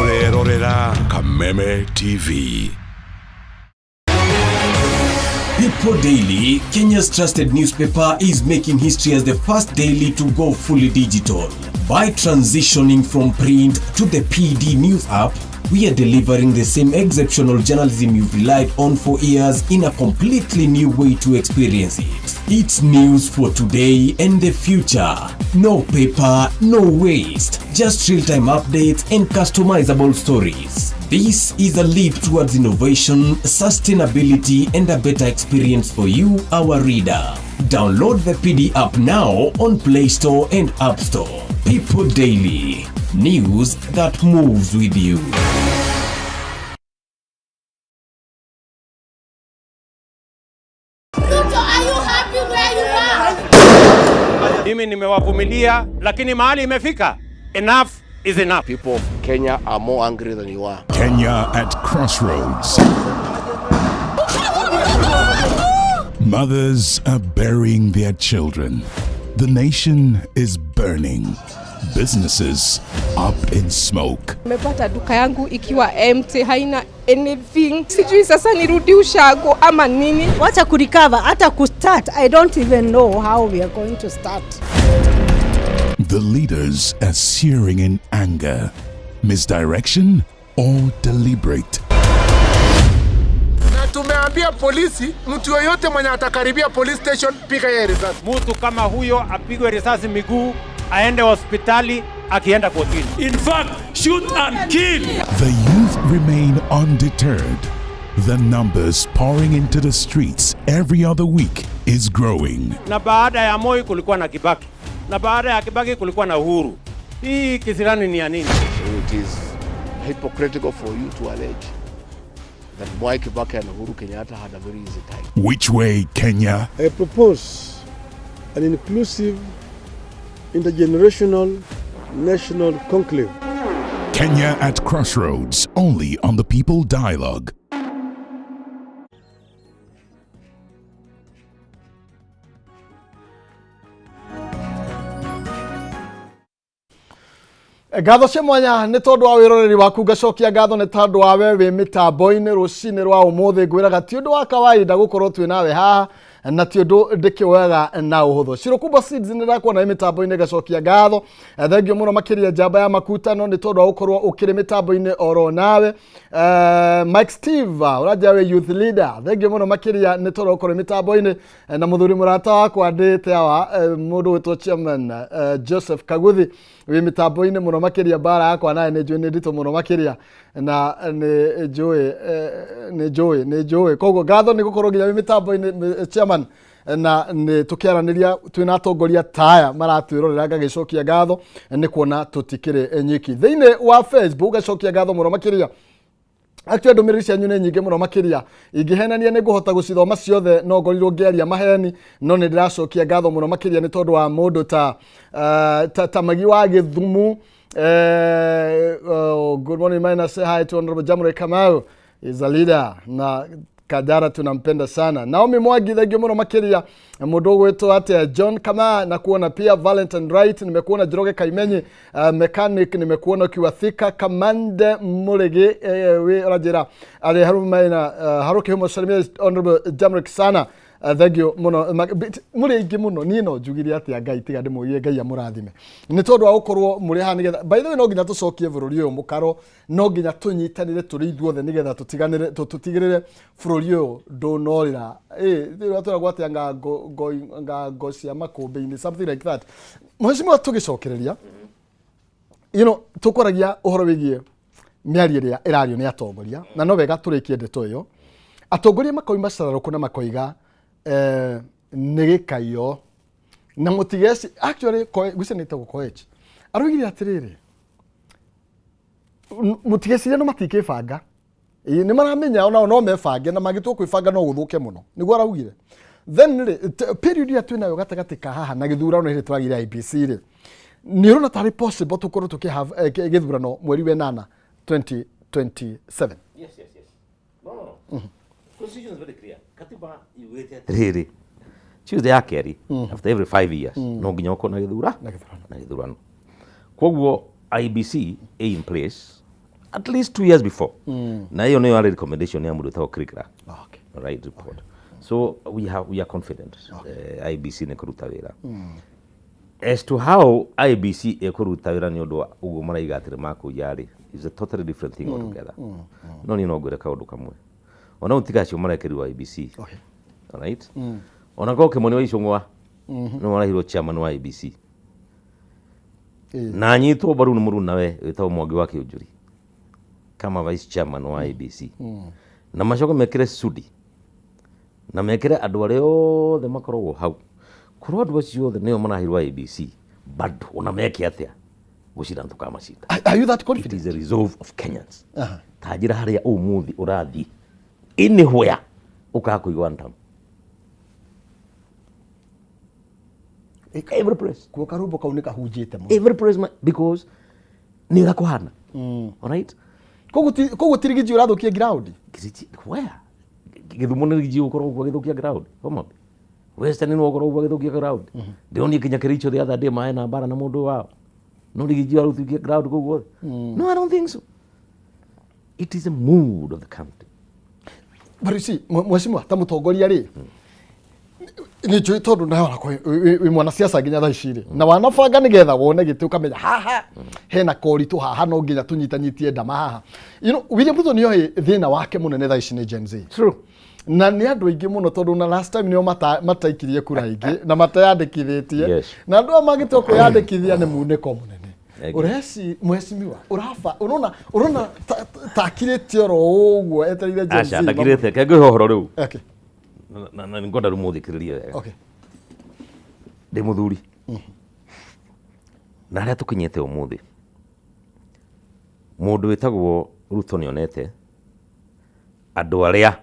Orerorera Kameme TV. People Daily, Kenya's trusted newspaper, is making history as the first daily to go fully digital. By transitioning from print to the PD News app, we are delivering the same exceptional journalism you've relied on for years in a completely new way to experience it. It's news for today and the future. No paper, no waste. Just real-time updates and customizable stories. This is a leap towards innovation, sustainability, and a better experience for you, our reader. Download the PD app now on Play Store and App Store. People Daily. News that moves with you. Mimi nimewavumilia lakini mahali imefika. Enough is enough. People of Kenya are more angry than you are. Kenya at crossroads. Mothers are burying their children. The nation is burning. Businesses up in smoke. Nimepata duka yangu ikiwa empty, haina anything. Sijui sasa nirudi ushago ama nini. Wacha kurecover, hata kustart. I don't even know how we are going to start. The leaders are searing in anger. Misdirection or deliberate? Na tumeambia polisi, mtu yoyote mwenye atakaribia police station piga yeye risasi. Mtu kama huyo apigwe risasi miguu, aende hospitali, akienda kotini. In fact, shoot and kill. The youth remain undeterred. The numbers pouring into the streets every other week is growing. Na baada ya Moi kulikuwa na Kibaki. Na baada ya Kibaki kulikuwa na Uhuru. Hii kisirani ni ya nini? It is hypocritical for you to allege that Mwai Kibaki and Uhuru Kenyatta had a very easy time. Which way, Kenya? I propose an inclusive, intergenerational, national conclave. Kenya at crossroads, only on the People Dialogue. Gatho cia mwanya ni tondu wa wiroreri waku ngacokia ngatho ni tondu wa we wi mitambo-ini rucini rwa umuthi ngwiraga ti undu wa kawaida gukorwo twi nawe haha na ti undu ndikiwega na uhuthu Shiro Kubwa Seeds ni ndakuona mitambo-ini ngacokia ngatho thengio muno makiria njamba ya makutano ni tondu wa gukorwo ukiri mitambo-ini oro nawe Mike Steve uraja we youth leader thengio muno makiria ni tondu wa gukorwo mitambo-ini na muthuri murata wakwa ndite awa mundu witwo chairman Joseph Kaguthi wi mitambo-ini muno makiria bara yakwa naye ni njui ni ndito muno makiria na ni njui koguo ngatho ni gukorwo nginya wi mitambo-ini chairman na ni tukiaraniria twina atongoria taya maratwirorera ngagicokia ngatho ni kuona tutikire nyiki thiini wa Facebook ngacokia ngatho muno makiria Actually ndumiriri cianyu ni nyingi muno makiria ingihenania ni guhota gucithoma ciothe no ngorirwo ngiaria maheni no ni ndiracokia ngatho muno makiria ni tondu wa mundu ta Magi wa Githumu. Good morning, my say hi to Honorable Jamre Kamau is a leader na Kajara tunampenda sana. Naomi Mwangi thengio muno makiria. Mudogo wetu ate John kama na kuona pia Valentine Wright, nimekuona Njoroge Kaimenyi, mechanic nimekuona ukiwa Thika, Kamande Murege we rajira ale harumaina haruke humo salimia honorable Jamrick sana. Thengio muno muri ingi muno ni no njugire ati Ngai tiga ndimurie Ngai amurathime ni tondu wa gukorwo muri ha nigetha by the way no nginya tucokie bururi uyu mukaro no nginya tunyitanire turi ithuothe nigetha tutiganire tutigirire bururi uyu ndunorira thiru atwira gwati ngo cia makumbi something like that. Mheshimiwa tugicokereria tukoragia uhoro wigie miario ria irario ni atongoria na no wega turikie ndeto iyo atongoria makoima cararuku na makoiga negekayo na mutigesi actually gucenete gukoechi arugire atiriri mutigesi no matikebanga ni maramenya ona no mebange na magitwo kwibanga no guthuke muno niguo arugire then period ya twina yo gatagati ka haha na githurano hire twagire IBC ri ni rona tari possible tukorwo tukihave githurano mweri we 8 2027. Yes. No. Constitution is very clear. Katiba iwete atiriri Tuesday ya keri after every 5 years no nginya uko na githurano koguo IBC in place at least 2 years before na hiyo niyo recommendation ya mundu tawo Krikra right report so we are confident IBC ne kuruta wira as to how IBC ekuruta wira ni undu uguo maraigatire makujari is a totally different thing altogether no ni no gwira kaundu kamwe ona utigacio marekeriwa IBC alright ona goke moni wa icungwa no marahirwo chairman wa IBC na nyitwo baru ni muru nawe witawo Mwangi wa Kiunjuri kama vice chairman wa IBC na macoko mekire sudi na mekire andu areo the makorwo hau kurwa andu acio the neo marahirwo IBC bado ona meke atia gucira ntuka macita. Are you that confident? It is a resolve of Kenyans. Tajira haria umuthi urathi anywhere ukakuigwa ntam every place kuo karumbo kaunika hujite mo every place because ni gakuhana alright kogu tirigiji urathukia ground kiziti where githumo ni giji ukorwo kwa githukia ground koma western ni ukorwo kwa githukia ground ndio ni kinya kiricho the other day mae na bara na mundu wao no giji uruthukia ground kogu no I don't think so. It is a mood of the country. But you see, mheshimiwa ta mutongoria ri ni joi tondu na wana ko mwana siasa nginya tha iciri na wanabanga nigetha wone giti ukamenya haha hena koritu haha no nginya tunyitanyitie ndama haha William Ruto niyo thina wake munene tha ici ni Gen Z. True. Na ni andu aingi muno tondu na last time niyo mataikirie kura ingi na matayandikithitie na andu amagitwo kuyandikithia ni muniko munene uresi mheshimiwa urafa urona takirite ro uguo eterire Gen Z ndakirite kenge hohoro riu na ngoda rumuthikiririe okay ndi muthuri na aria tukinyete umuthi mundu witagwo Ruto nionete andu aria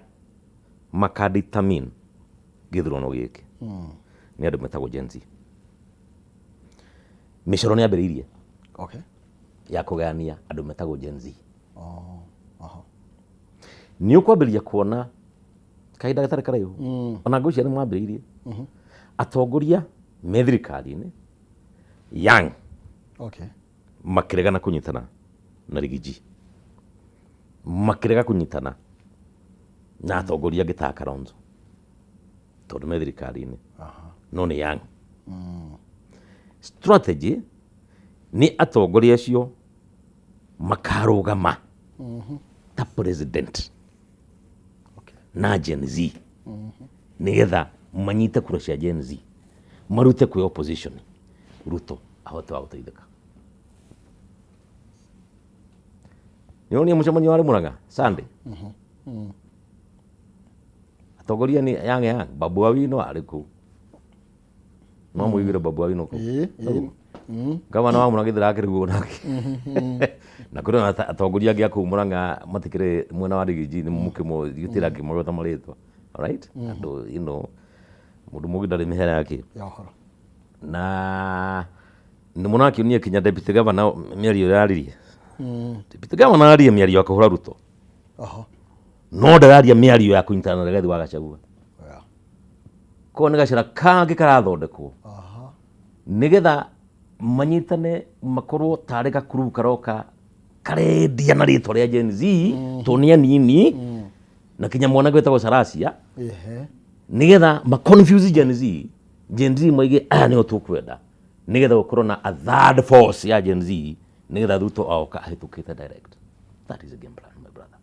makadetermine githurano giki ni andu metagwo Gen Z micoro ni ambiriirie okay ya kugania andu metagwo Gen Z ni ukwambiria kuona kaida gatari karaihu ona ngucia ni mwambiriirie atongoria me thirikari-ini young okay makiregana kunyitana na rigiji makirega kunyitana na atongoria ngita Kalonzo tondu me thirikari-ini no ni young strategy ni atongoria acio makarugama ta president na Gen Z nigetha manyite kura cia Gen Z marute kwi opposition Ruto ahote wa guteithika nioni mucemanio wari Murang'a Sunday atongoria ni yang Babu Awino ari ku no muigire Babu Awino ku kama na Murang'a githira kiriguo nake na kuri atongoria angi aku Murang'a matikire mwena wa rigiji ni mukimo yutira kimorota maritwa alright and mundu mugi ndari mihera yake na ni munaki ni kinya deputy governor miario yaririe deputy governor ari miario akahura Ruto no ndararia mĩario ya kũnyitana na Rigathi wa Gachagua ko nĩ gacĩra kangĩ karathondekwo nĩgetha manyitane makorwo tarĩ gakuru karoka karendia na rĩtwa rĩa Gen Z to nĩ anini na kinya mwana gwetagwo Saracia nĩgetha ma-confuse Gen Z moige aya nĩo tũkwenda nĩgetha gũkorwo na a third force ya Gen Z nĩgetha Ruto aoka ahĩtũkĩte direct. That is a game plan, my brother.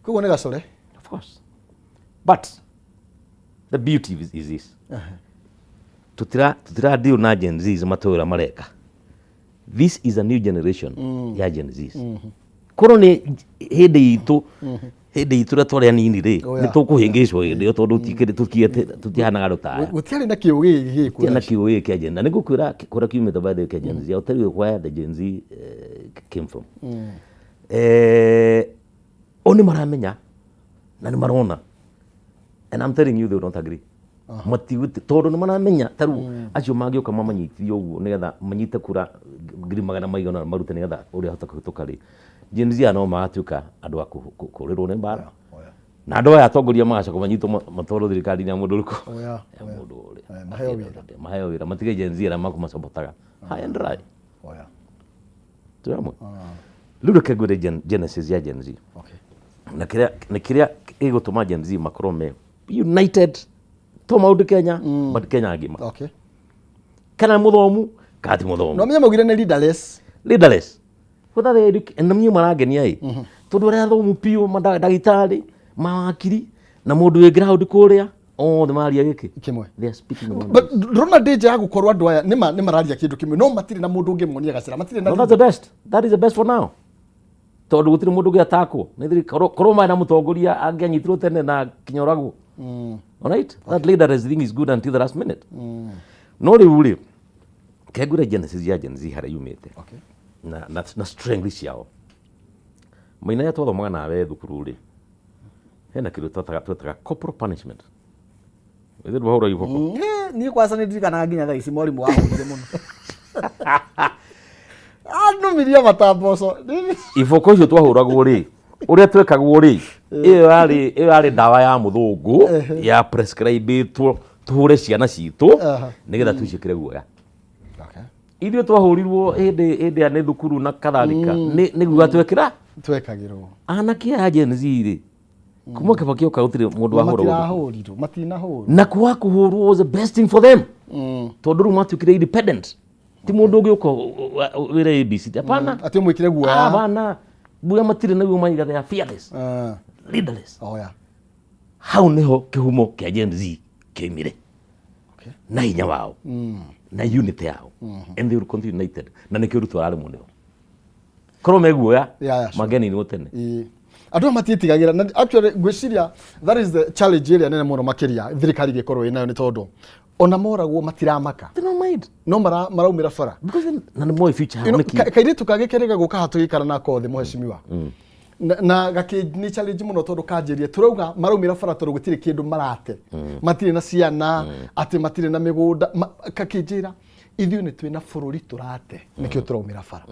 Koguo nĩ gacore? Of course. But the beauty is this. Tutira deal na Gen Z matũra mareka. This is a new generation ya Gen Z. Korwo nĩ hĩndĩ itũ rĩa twarĩ anini rĩ nĩ tũkũhĩngĩcwo hĩndĩ ĩyo tondũ tũtihanaga rũtaya. Gũtiarĩ na kĩo gĩkĩ na kĩo gĩkĩ kĩa Gen Z. Na nĩngũkwĩra kũrĩa kiumĩte by the way kĩa Gen Z. I'll tell you where the Gen Z came from. O nĩ maramenya na nĩ marona. And I'm telling you they don't agree. Tondũ nĩ maramenya tarĩu acio mangĩũka mamanyitithie ũguo nĩgetha manyite kura 100,000 marute nĩgetha ũrĩa ahota kũhĩtũka rĩ Gen Z no magatuĩka andũ a kũrĩrwo nĩ mbara na andũ aya atongoria magacoka manyitwo matwarwo thirikari-inĩ ya mũndũ ũrĩkũ mũndũ ũrĩa maheo wĩra matige Gen Z arĩa makũmacobotaga high and dry. Rĩu reke ngwĩre genesis ya Gen Z na kĩrĩa ĩgũtũma Gen Z makorwo me united to maũndũ Kenya but Kenya ngima kana mũthomu kati mũthomu no menya maugire nĩ leaderless whether they and mimi marangenia tondu arĩa athomu piũ mandagĩtarĩ mawakiri na mũndũ wĩ ground kũrĩa othe maria gĩkĩ kimwe they are speaking one but rona danger ya gũkorwo andũ aya nĩ mararia kĩndũ kimwe no matirĩ na mũndũ ũngĩ monia Gachagua matirĩ na that is the best for now tondu gũtirĩ mũndũ ũngĩ atakwo nĩ thiri korwo maĩ na mũtongoria angĩanyitirwo tene na kinyoragwo. All right? That leaderless thing is good until the last minute. No rĩu rĩ kengũre genesis ya Gen Z harĩa yumĩte na strength ciao maina ya twathomaga nawe thukuru rĩ hena kĩndũ twetaga corporal punishment. Wĩthĩ ndũhũra iboko niĩ kwasa nĩ ndirikanaga nginya thaa ici mwarimũ wahũrire mũno anumiria matamboco iboko icio twahũragwo rĩ ũrĩa twekagwo rĩ ĩyo yarĩ ndawa ya mũthũngũ ya prescribĩtwo tũhũre ciana citũ nĩgetha tũciĩkĩre guoya. Ithuĩ twahũrirwo hĩndĩ ya nĩ thukuru na kathalika nĩ guoya twekagĩrwo anake a Gen Z rĩ kuma Kibaki oka gũtirĩ mũndũ wahũrirwo matinahũrwo na kwa kũhũrwo was the best thing for them tondũ rĩu matuĩkire independent ti mũndũ ũngĩ ũka wĩra ABC hapana atĩ mwĩkire guoya hapana buya matirĩ naguo maiga they are fearless leaderless. Hau nĩho kĩhumo kĩa Gen Z kĩmire na hinya wao na unity yao and they will continue united na nĩkĩo Ruto ararĩ mũneo korwo meguoya mangĩaninwo tene andũ matiĩtigagĩra na actually ngwĩciria that is the challenge ĩrĩa nene mũno makĩria thirikari ĩgĩkorwo ĩnayo nĩ tondũ ona moragwo matiramaka no maraumĩra bara na nĩ moĩ future kairĩtu kagĩ kerega gũka hatũ gĩkara na kothi mũheshimiwa na nĩ challenge mũno tondũ kanjĩrie turauga maraumĩra bara tondũ gũtirĩ kĩndũ marate matirĩ na ciana atĩ matirĩ na mĩgũnda kakĩnjĩra ithuĩ nĩ twĩna bũrũri tũrate nĩkĩo tũraumĩra bara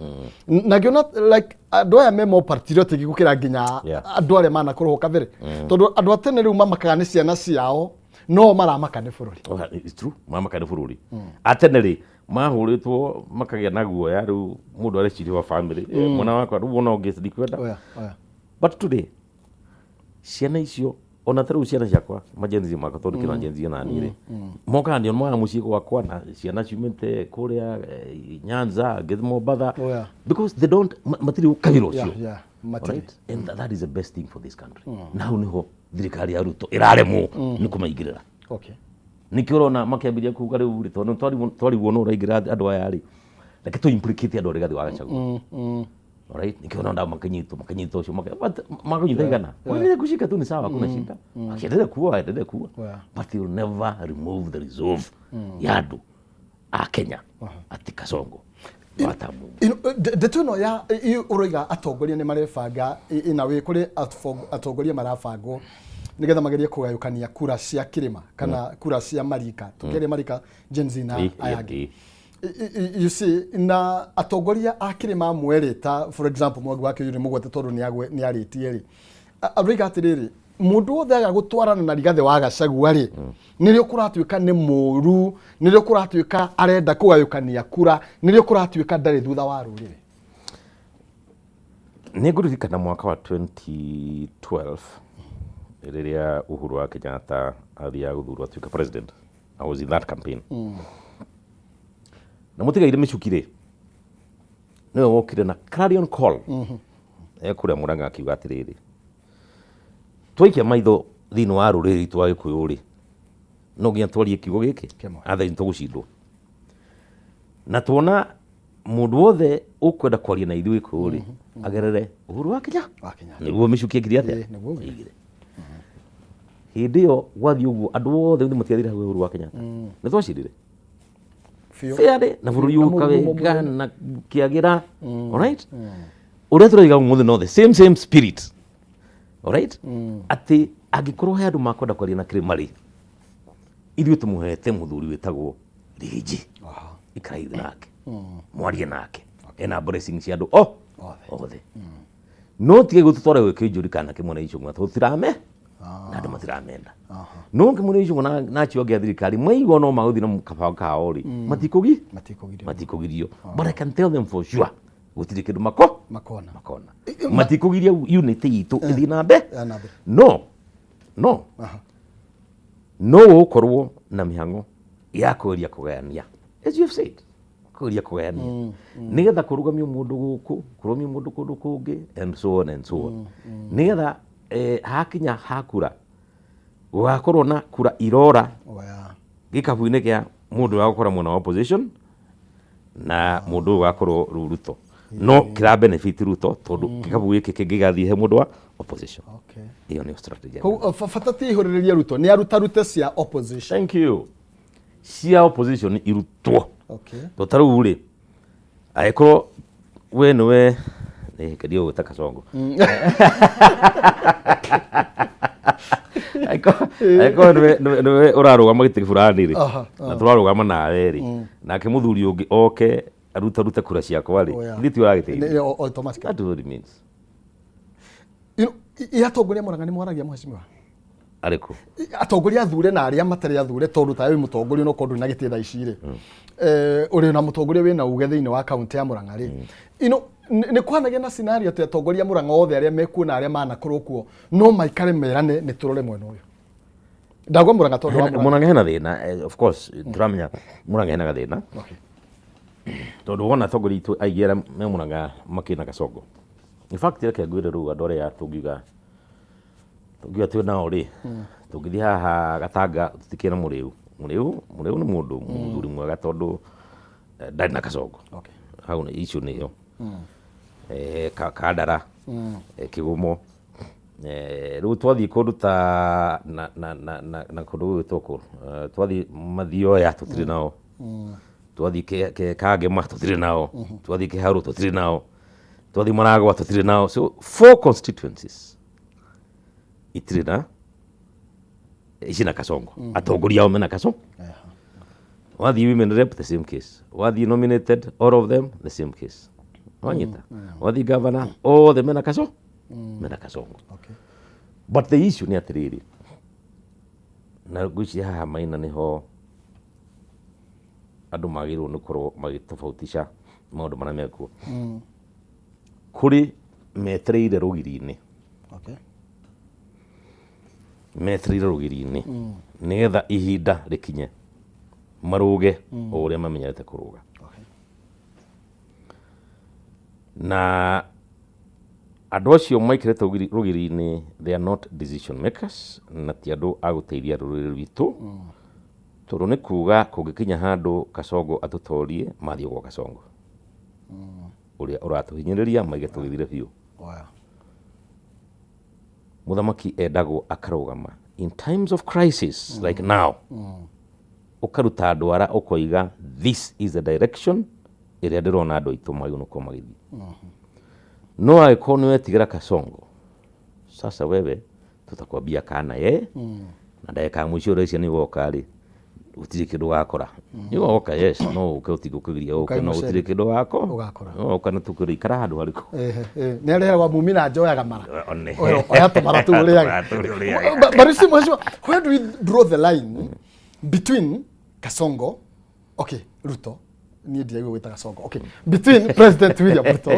na ngĩona like andũ aya me more patriotic gũkĩra nginya andũ arĩa manakorwo kabere tondũ andũ atene rĩu mamakaga nĩ ciana ciao no maramaka nĩ bũrũri. It's true mamaka nĩ bũrũri atene rĩ mahũrĩtwo makagĩa na guoya rĩu mũndũ areciria wa family mwana wakwa rĩu wona ũngĩ ndikwenda but today ciana icio ona tarĩu ciana ciakwa majenzi makwa tondũ kĩna jenzi na nĩ moka ndio mwana mũciĩ gwakwa na ciana ciumĩte kũrĩa Nyanza Githimo Batha because they don't matirĩ kabiro cio right and that is the best thing for this country. Now niho thirikari ya Ruto ĩraremwo nĩ kũmaingĩrĩra nĩkĩo ũrona makĩambĩrĩria kuuga rĩu rĩ tondũ twariguo no ũraingĩra andũ aya rĩ reke tũ implicate andũ Rigathi wa Gachagua. Alright, nikiwa naenda makanyito ucio makanyita igana wale kushika tu ni sawa hakuna shida akiendelea kuwa but he will never remove the resolve yadu a Kenya ati Kasongo watamu ndeto no ya uroiga atongoria ni marebanga ina we kuri atongoria marabangwo nigetha magerie kugayukania kura cia kirima kana kura cia marika tugerie marika Gen Z na ayagi You see, na atongoria akire mamwereta, for example, Mwangi wa Kiuri mugwete tondu ni aritie ri. Abriga atiriri, mundu othe aga gutwarana na Rigathi wa Gachagua ri. Nirio kuratuika ni muru, nirio kuratuika arenda kugayukania kura, nirio kuratuika ndari thutha wa rurire. Nĩngũririkana mwaka wa 2012 rĩrĩa Uhuru wa Kenyatta athiaga gũthurwo atuĩka president. I was in that campaign. Na mũtigaire Michuki rĩ, nĩwe wokire na clarion call kũrĩa Mũrang'a akiuga atĩrĩrĩ, twaikia maitho thĩinĩ wa rũrĩrĩ rwitũ wa Gĩkũyũ rĩ, no nginya twarie kiugo gĩkĩ otherwise nĩtũgũcindwo. Na tuona mũndũ wothe ũkwenda kwaria na ithuĩ Gĩkũyũ rĩ, agerere Uhuru wa Kenyatta. Nĩguo Michuki ekire atĩa? Hĩndĩ ĩyo gwathiĩ ũguo andũ othe matiathire hau Uhuru wa Kenyatta. Nĩtwacindire fairly na bũrũri ũkawenga na kĩagĩra. Alright? Ũrĩa tũraiga ũmũthĩ no the same spirit. Alright? Atĩ angĩkorwo he andũ makwenda kwaria na kĩrĩma rĩ, ithuĩ tũmũhete mũthuri wĩtagwo Rĩnji. Ikaraithe nake, mwarie nake, ena blessing cia andũ othe. No tige gũtũtwara gwĩ kĩnjũri kana kĩmwana icũng'wa tũtirame na andũ matiramenda. No kĩmwana icũng'wa na cionge thirikari maigua no magũthiĩ na kabao kao rĩ, matikũgirio. But I can tell them for sure gũtirĩ kĩndũ makona. Matikũgiria unity itũ ĩthiĩ na mbere. No gũkorwo na mĩhang'o ya kũgeria kũgayania, as you have said, kũgeria kũgayania nĩgetha kũrũgamia mũndũ gũkũ, kũrũgamia mũndũ kũndũ kũngĩ, and so on. Nĩgetha hakinya hakura gũgakorwo na kura irora gĩkabu-inĩ kĩa mũndũ wa gũkora mwena wa opposition na mũndũ ũgakorwo Ruto. No kĩra benefit Ruto tondũ gĩkabu gĩkĩ kĩngĩgathiĩ he mũndũ wa opposition. Iyo nĩ strategy. Bata ti ihũrĩrĩria Ruto nĩ arutarute cia opposition. Thank you. Cia opposition irutwo. Tũtarũ rĩ, agĩkorwo we nĩwe nĩkĩrio gwĩta Kasongo. Agĩkorwo nĩwe ũrarũgama gĩtĩ fulani rĩ, na tũrarũgama nawe rĩ, nake mũthuri ũngĩ oke arute kura ciakwa rĩ, ithuĩ ti ũragĩteithia. That what it means. Atongoria Mũrang'a nĩ mwaragia mheshimiwa arĩkũ? Atongoria athure na arĩa matarĩ athure tondũ tawe mũtongoria no kondũ na gĩtĩ thaa ici rĩ, ũrĩ na mũtongoria wĩna uge thĩinĩ wa kaunti ya Mũrang'a rĩ, nĩ kwanagia na scenario te atongoria Mũrang'a othe arĩa mekuona arĩa manakorwo kuo no maikare merane nĩ tũrore mwena ũyũ. Ndagwa Mũrang'a tondũ wa Mũrang'a hena thĩna, of course turamenya Mũrang'a hena thĩna. Tondũ wona atongoria itũ aingĩ arĩa me Mũrang'a makĩna Kasongo. In fact reke ngwĩre rĩu andũ arĩa tũngiuga twĩ nao rĩ, tũngĩthiĩ haha Gatanga tũtikĩra Mũrĩu nĩ mũndũ mũthuri mwega tondũ ndarĩ na Kasongo. Hau nĩ issue nĩyo. Kandara, Kĩgumo, rĩu twathiĩ kũndũ ta na kũndũ gwĩtwo twathiĩ Mathioya tũtirĩ nao, twathiĩ Kangema tũtirĩ nao, twathiĩ Kĩharũ tũtirĩ nao, twathiĩ Maragwa tũtirĩ nao. So 4 constituencies itirĩ na ici na Kasongo. Atongoria ao mena Kasongo. Wathiĩ women rep the same case, wathiĩ nominated all of them the same case. Wanyita wathiĩ governor othe mena Kasongo. But the issue nĩ atĩrĩrĩ, na ngwĩciria haha Maina nĩho andũ magĩrĩirwo nĩ gũkorwo magĩtofautisha maũndũ marĩa mekuo. Kũrĩ metereire rũgiri-inĩ, metereire rũgiri-inĩ nĩgetha ihinda rĩkinye marũge o ũrĩa mamenyerete kũrũga. Na andũ acio maikĩrĩte rũgiri-inĩ, they are not decision makers, na ti andũ a gũteithia rũrĩrĩ rwitũ. Tondũ nĩ kuga kũngĩkinya handũ Kasongo atũtorie mathiĩ gwa Kasongo ũrĩa ũratũhinyĩrĩria maige tũgĩthire biũ. Mũthamaki endagwo akarũgama in times of crisis like now, ũkaruta ndwara ũkoiga this is the direction ĩrĩa ndĩrona andũ aitũ magĩũnũkwo magĩthiĩ. No angĩkorwo nĩ wetigĩra Kasongo, sasa wewe tutakwambia kana ye na ndagĩka mũico ũrĩa icio nĩ woka rĩ, utiri kindu gakora yo oka yes no ukutigiria oka no utiri kindu gakora oka na tukuri kara handu hariko ne ale wa mumina njoyaga mara oya tumara tu uriaga but you see where do we draw the line between Kasongo Ruto ni ndia iwe wita Kasongo between President William Ruto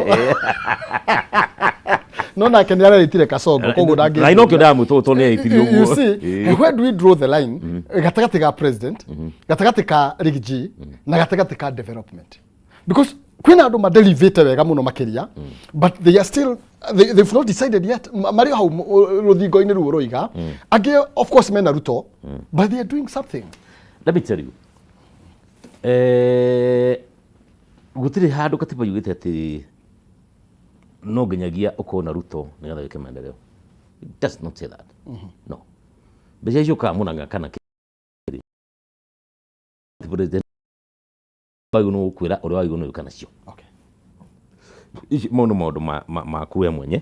no na kenera itire Kasongo kogo dangi na ino kyoda muto to ne itiri ugo you see where do we draw the line gatagati ka president gatagati ka Rigiji na gatagati ka development because kwina andu maderivate wega muno makiria but they are still they've not decided yet mari how ruthingo ini ruo roiga age of course mena Ruto but they are doing something. Let me tell you gutiri handu katiba yugite ati no nginyagia ukona Ruto nigetha wike maendeleo. It does not say that. No. Beje joka munanga kana president bayuno kwira uri wayuno yukana cio. Ici mondo ma kuwe mwenye.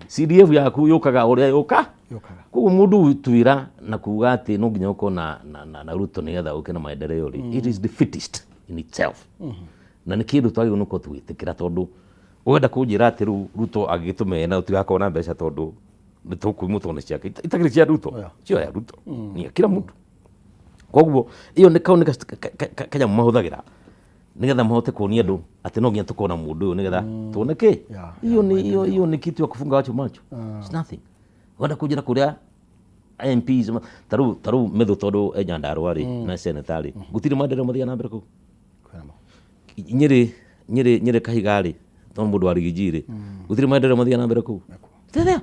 CDF yaku yukaga uria yuka. Kuko mundu twira na kuga ati no nginya ukona na Ruto nigetha ukena maendeleo ri. It is the fittest in itself. Na nikindu twayuno ko twitikira tondu wenda kunjira ati Ruto agitume na utigakona mbeca tondu nitukumutone ciake itakiri cia Ruto cio ya Ruto ni kila mundu koguo iyo ni kauni kanya mahuthagira nigetha mahote kuonia andu ati no nginya tukona mundu nigetha tuoneke iyo ni kitu ya kufunga wacho macho. It's nothing. Wenda kunjira kuria MPs taru methu tondu Nyandarua ri na senatari gutiri maendeleo mathia na mbere ku nyiri kahigari ton mundu wa Rigiji gutiri maendeleo mathia na mbere ku tethea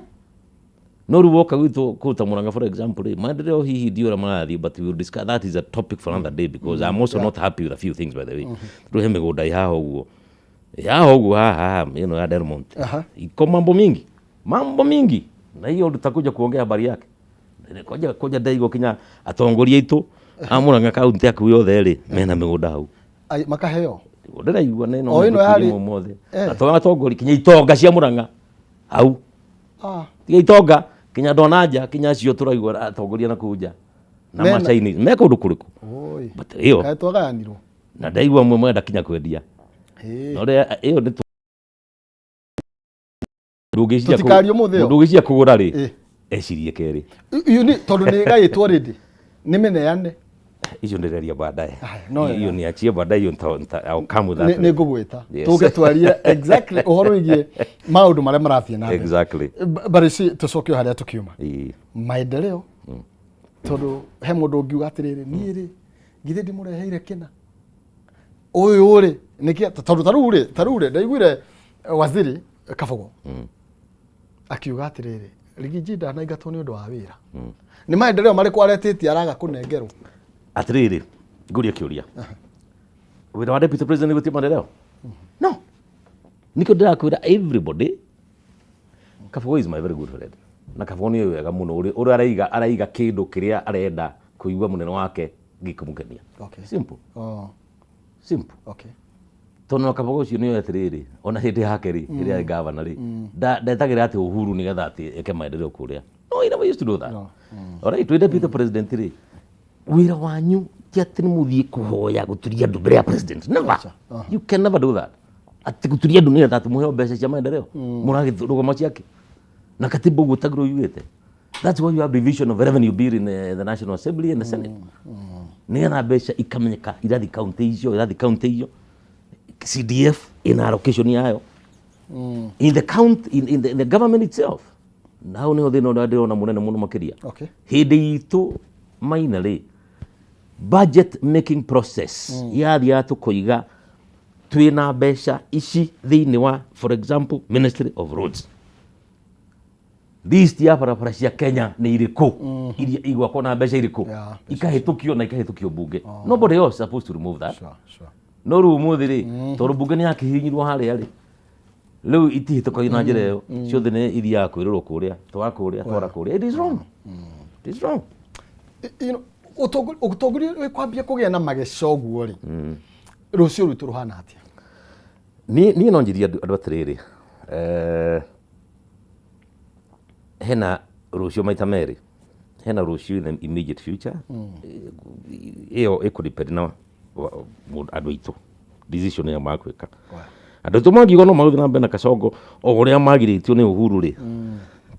no ruwoka gwitu kuta Muranga for example maendeleo hihi ndio marathi but we will discuss that is a topic for another day because I'm also not happy with a few things by the way tuhe migunda ihaho uguo ha ya Delmont iko mambo mingi na hiyo tutakuja kuongea habari yake koja daigo kinya atongoria itu Muranga kaunti yake yothe ri mena migunda hau makaheo ndira igua neno no mothe atongoria kinya itonga cia Muranga hau tiga itonga kinya donaja kinya cio turaigua atongoria na kuja na machaini meka undu kuriku but iyo kaitwaganirwo na ndaigua mwe mwenda kinya kwendia no ri iyo ni ndugiciya kugura ri ecirie keri iyo ni tondu ni gaitwo rindi ni meneane icio ndireria baadaye iyo ni achie baadaye iyo come that ni ngugwita tuge twarie exactly uhoro wigie maundu maria marathie na exactly but si tucokio haria tukiuma maendeleo tondu he mundu ungiuga atiriri ni ri githe ndimureheire kina uyu ri niki tondu tarure ndaiguire waziri Kabogo akiuga atiriri Rigiji ndanaingatwo ni undu wa wira ni maendeleo mari kwaretiti araga kunengerwo atiriri nguria kiuria wira wa deputy president gutie maendeleo no niko ndirakwira everybody Kabogo is my very good friend na Kabogo ni wega muno uri araiga kindu kiria arenda kuigua munene wake gikumukenia simple simple tono Kabogo ucio ni atiriri ona hindi yake ri iria governor ri ndetagira ati Uhuru nigetha ati eke maendeleo kuria no he never used to do that alright we deputy president ri wira wanyu ti ati ni muthie kuhoya guturia andu mbere ya president never you can never do that ati guturia andu ni ati muheo mbeca cia maendeleo muragithurugama ciake na katiba gutagiro yuite. That's why you have division of revenue bill in the National Assembly and the Senate nigetha mbeca ikamenyeka irathi county hiyo CDF in allocation yayo in the count in the government itself now ni thina ndirona munene muno makiria hindi itu mainly budget making process yathia tukuiga twina mbeca ici thiini wa for example Ministry of Roads list ya barabara cia Kenya ni iriku iria igwa kona mbeca iriku ikahitukio na ikahitukio bunge nobody else supposed to remove that no ru muthi ri tondu bunge ni akihinyirwo haria ri riu itihituka na njira iyo ciothe ni iria kwirorwo kuria twara kuria it is wrong you know utoguri we kwambia kugia na magecoguo ri rucio rutu ruhana atia ni no njiria andu atiriri hena rucio maita meri hena rũciũ in the immediate future ĩyo ĩkũdepend na andũ aitũ decision ya makwĩka. Andũ aitũ mangiuga no magũthiĩ na mbere na Kasongo o ũrĩa magirĩtio nĩ Uhuru rĩ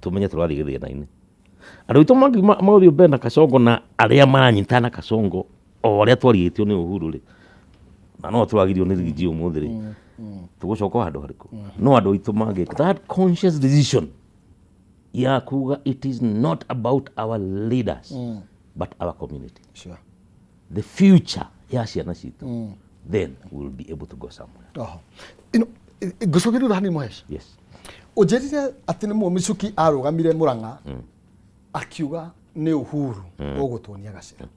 tũmenye tũrathiĩ gĩthĩna-inĩ. Andũ aitũ magũthiĩ mbere na Kasongo na arĩa maranyita na Kasongo o ũrĩa twarigĩtio nĩ Uhuru rĩ na no tũragirio nĩ Rigiji ũmũthĩ rĩ tũgũcoka handũ harĩkũ? No andũ aitũ mangĩka that conscious decision ya kuga it is not about our leaders but our community. Sure. The future ya ciana citũ then we will be able to go somewhere. Ngũcokeria Rani Mohesh. Yes. Ũnjĩrire atĩ nĩ Mũmichuki arũgamire Mũrang'a akiuga nĩ Uhuru ũgũtuonia gacĩra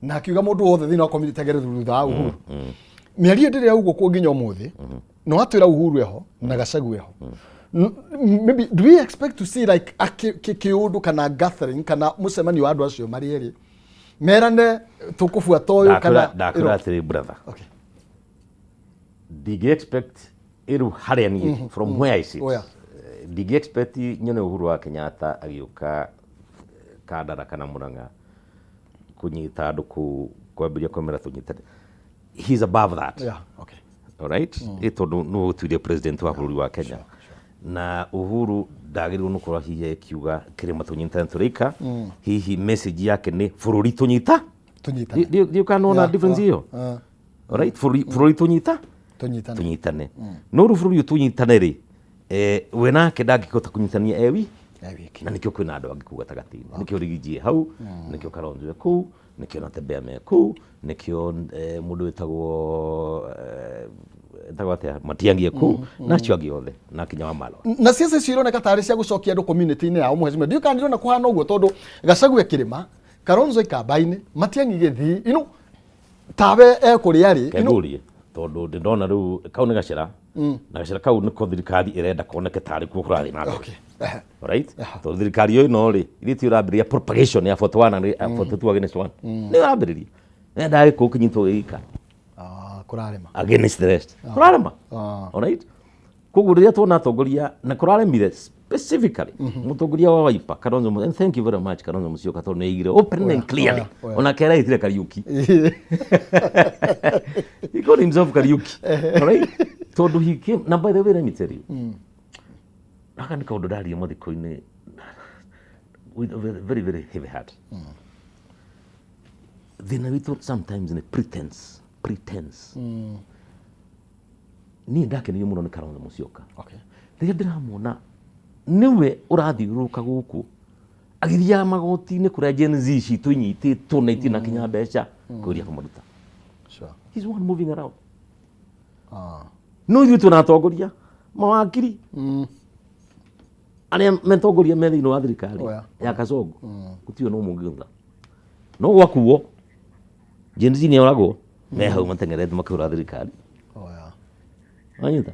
na akiuga mũndũ wothe thĩinĩ wa community agere thutha wa Uhuru. Mĩario ndĩrĩ ũguo kũ nginya ũmũthĩ no atwĩra Uhuru eho na Gachagua eho. Maybe do we expect to see like a kiundu kana gathering kana mũcemanio wa andũ acio marĩ erĩ merane tũkũbuata ũyũ kana ndakũra atĩrĩ brother. Okay. Did you expect iru harĩa niĩ from where I sit? Did you expect nyone Uhuru wa Kenyatta agĩũka Kandara kana Mũrang'a kunyita andũ kwambĩrĩria kwemera tũnyitane? He's above that. Yeah, okay. All right? Ĩtondũ no tuire president wa bũrũri wa Kenya. Na Uhuru ndagĩrĩirwo nĩ gũkorwo hihi akiuga kĩrĩma tũnyitane tũrĩka. Hihi message yake nĩ bũrũri tũnyita. You can know the difference here. All right? Bũrũri tũnyita. Tũnyitane. No rĩu bũrũri tũnyitane rĩ we nake ndangĩhota kũnyitania ewi. Na nĩkĩo kwĩna andũ angĩ kũu gatagatĩ-inĩ. Nĩkĩo Rigiji hau, nĩkĩo Kalonzo kũu, nĩkĩo Natembeya me kũu, nĩkĩo mũndũ wĩtagwo atĩa Matiang'i kũu na acio angĩ othe na Kinya Wamalwa. Na ciaca cironeka tarĩ cia gũcokia andũ community-inĩ yao Mheshimiwa. Ndio kana ndĩrona kũhana ũguo tondũ Gachagua kĩrĩma, Kalonzo ikamba-inĩ, Matiang'i gĩthii, tawe ekũrĩa rĩ. Kengũrie tondũ ndĩrona rĩu kau nĩ gacĩra na gacĩra kau nĩko thirikari ĩrenda koneke tarĩ kuo kũrathiĩ na mbere. Right? Tondũ thirikari ĩno rĩ ithĩtio ĩrambĩrĩria propagation ya 41 42 against 1 nĩ ĩrambĩrĩria nenda gĩkũ kĩnyitwo gĩka kũrarema against the rest kũrarema. All right? Koguo rĩrĩa tuona atongoria na kũraremire specifically mũtongoria wa Wiper Kalonzo, and thank you very much Kalonzo Musyoka tondũ nĩ aigire open and clearly ona kera itire Kariuki. He called himself Kariuki. All right? Tondũ he came, na by the way let me tell you, aka nĩ kaũndũ ndaria mathiko-inĩ with a very very heavy heart. Thina witũ sometimes in a pretense. Niĩ ndakenio mũno nĩ Kalonzo Musyoka. Rĩrĩa ndĩramuona niwe ũrathiũrũrũka gũkũ agĩthiaga magoti-inĩ kũrĩa Gen Z citũ inyitĩtwo na itina kinya mbeca kũria kũmaruta. He's one moving around. No ithuĩ twĩna atongoria mawakiri arĩa metongoria me thĩinĩ wa thirikari ya Kasongo gũtirĩ no mũngĩũnga no gwakuo Gen Z nĩ oragwo me hau mateng'erete makĩhũra thirikari. Wanyita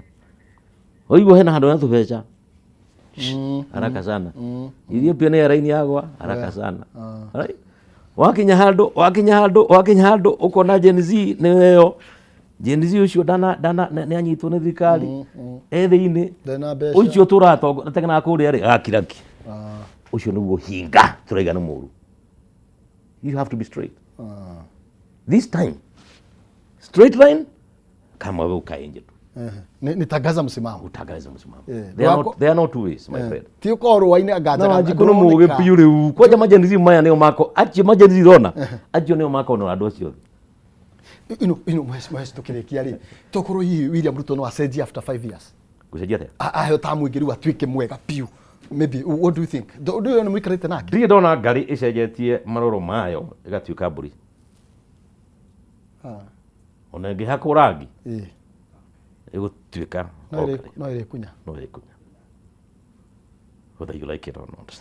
oigwo hena handũ na tũbeca haraka sana irio pia nĩ raini yagwa haraka sana. Wakinya handũ ũkona Gen Z nĩyo Gen Z ũcio nĩ anyitwo nĩ thirikari thĩinĩ ũcio tũrateng'era kũrĩa rĩ gakiraki ũcio nĩguo hinga tũraiga nĩ mũru. You have to be straight this time, straight line kama wewe ukae nje tu. Nitangaza msimamo. Utangaza msimamo. There are no two ways, my friend. Tio koro waine agaja na jikono muge piu riu kwa jama Gen Z maya neo mako achi ma Gen Z rona achi neo mako no andũ acio ino mwes tukirikia ri tokoro hii William Ruto no acenjia after 5 years gucenjia te ayo tamu igiru atuike mwega piu. Maybe what do you think? Do you know mwikarite nake? Ndiye ndona ngari icenjetie maroro mayo igatuika mburi. Ona ngi hakurangi igũtuĩka no ĩrĩ kunya whether you like it or not.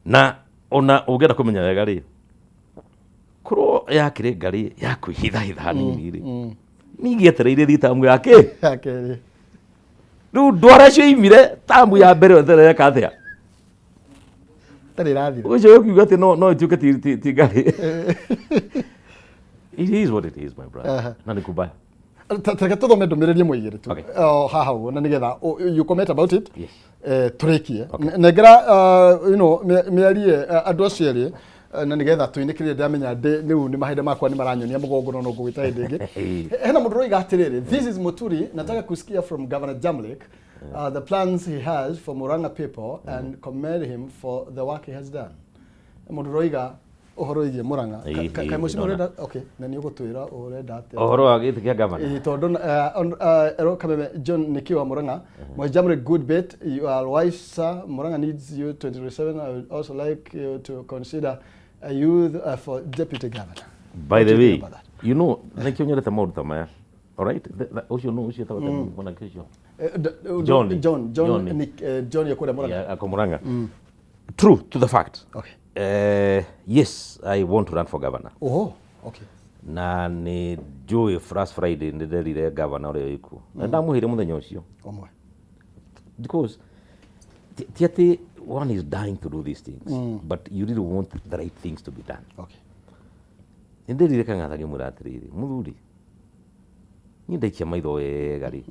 Na ona ũngĩenda kũmenya wega rĩ korwo yakĩrĩ ngari ya kwĩhitha hanini rĩ nĩingĩetereire thitamu yake rĩ rĩu ndwara cio imire tamu ya mbere ũtereka atĩa tarĩ rathira ũcio ũkiuga atĩ no ĩtuĩke ti ngari. It is what it is, my brother. Na ni kubaya. Teka tuthome ndumirerie muigire tu haha na nigetha you comment about it turikie negera miarie andu acieri na nigetha tuinikirie ndamenya niu ni mahinde makwa ni maranyonia mugongo no ngugita ndingi hena mundu roiga atiriri this is Muturi nataka kusikia from Governor Jamlik the plans he has for Murang'a people and commend him for the work he has done. Mundu roiga ohoro igie Murang'a kai mushimo reda okay na ni ugutwira urenda ate ohoro agite kia governor tondu ero kameme John nikiwa Murang'a my Jamlik good bit you are wise sir Murang'a needs you 2027 I would also like you to consider a youth for deputy governor. By the way you know nikio nyereta maundu ta maya all right ucio no ucio tawa mwana kesho John yakura Murang'a akomuranga true to the fact okay yes I want to run for governor okay na ni joy first Friday ndirire governor ore iku na ndamuhire muthenya ucio omwe because tiati one is dying to do these things but you really want the right things to be done okay ndirire kang'atha gimuratiriri muthuri ni ndaikia maitho wega ri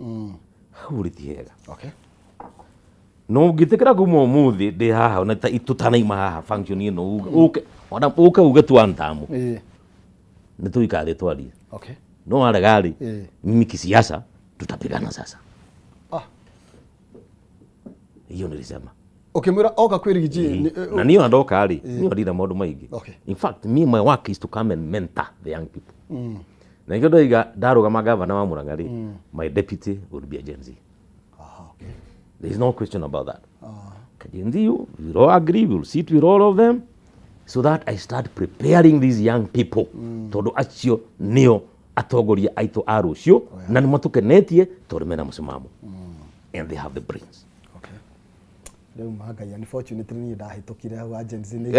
huriti hega okay no gitikira gumo muthi ndi haha na tutanaima haha function ino uke uge tu antamu ni tuikare twari okay no ale gari mimi kisiasa tutapigana sasa hiyo nilisema okay mwira oka kwirigiji na niyo ndoka ali niyo ndira maundu maingi okay in fact me my work is to come and mentor the young people na ngindo iga darugama governor wa Murang'a ri my deputy will be a Gen Z. Okay. There is no question about that. Gen Z, we all agree, we'll sit with all of them so that I start preparing these young people tondu acio nio atongoria aitu a rucio na ni matukenetie tondu mena musimamo and they have the brains. Okay. Leo maga ya unfortunately ni ndahitukire wa Gen Z ni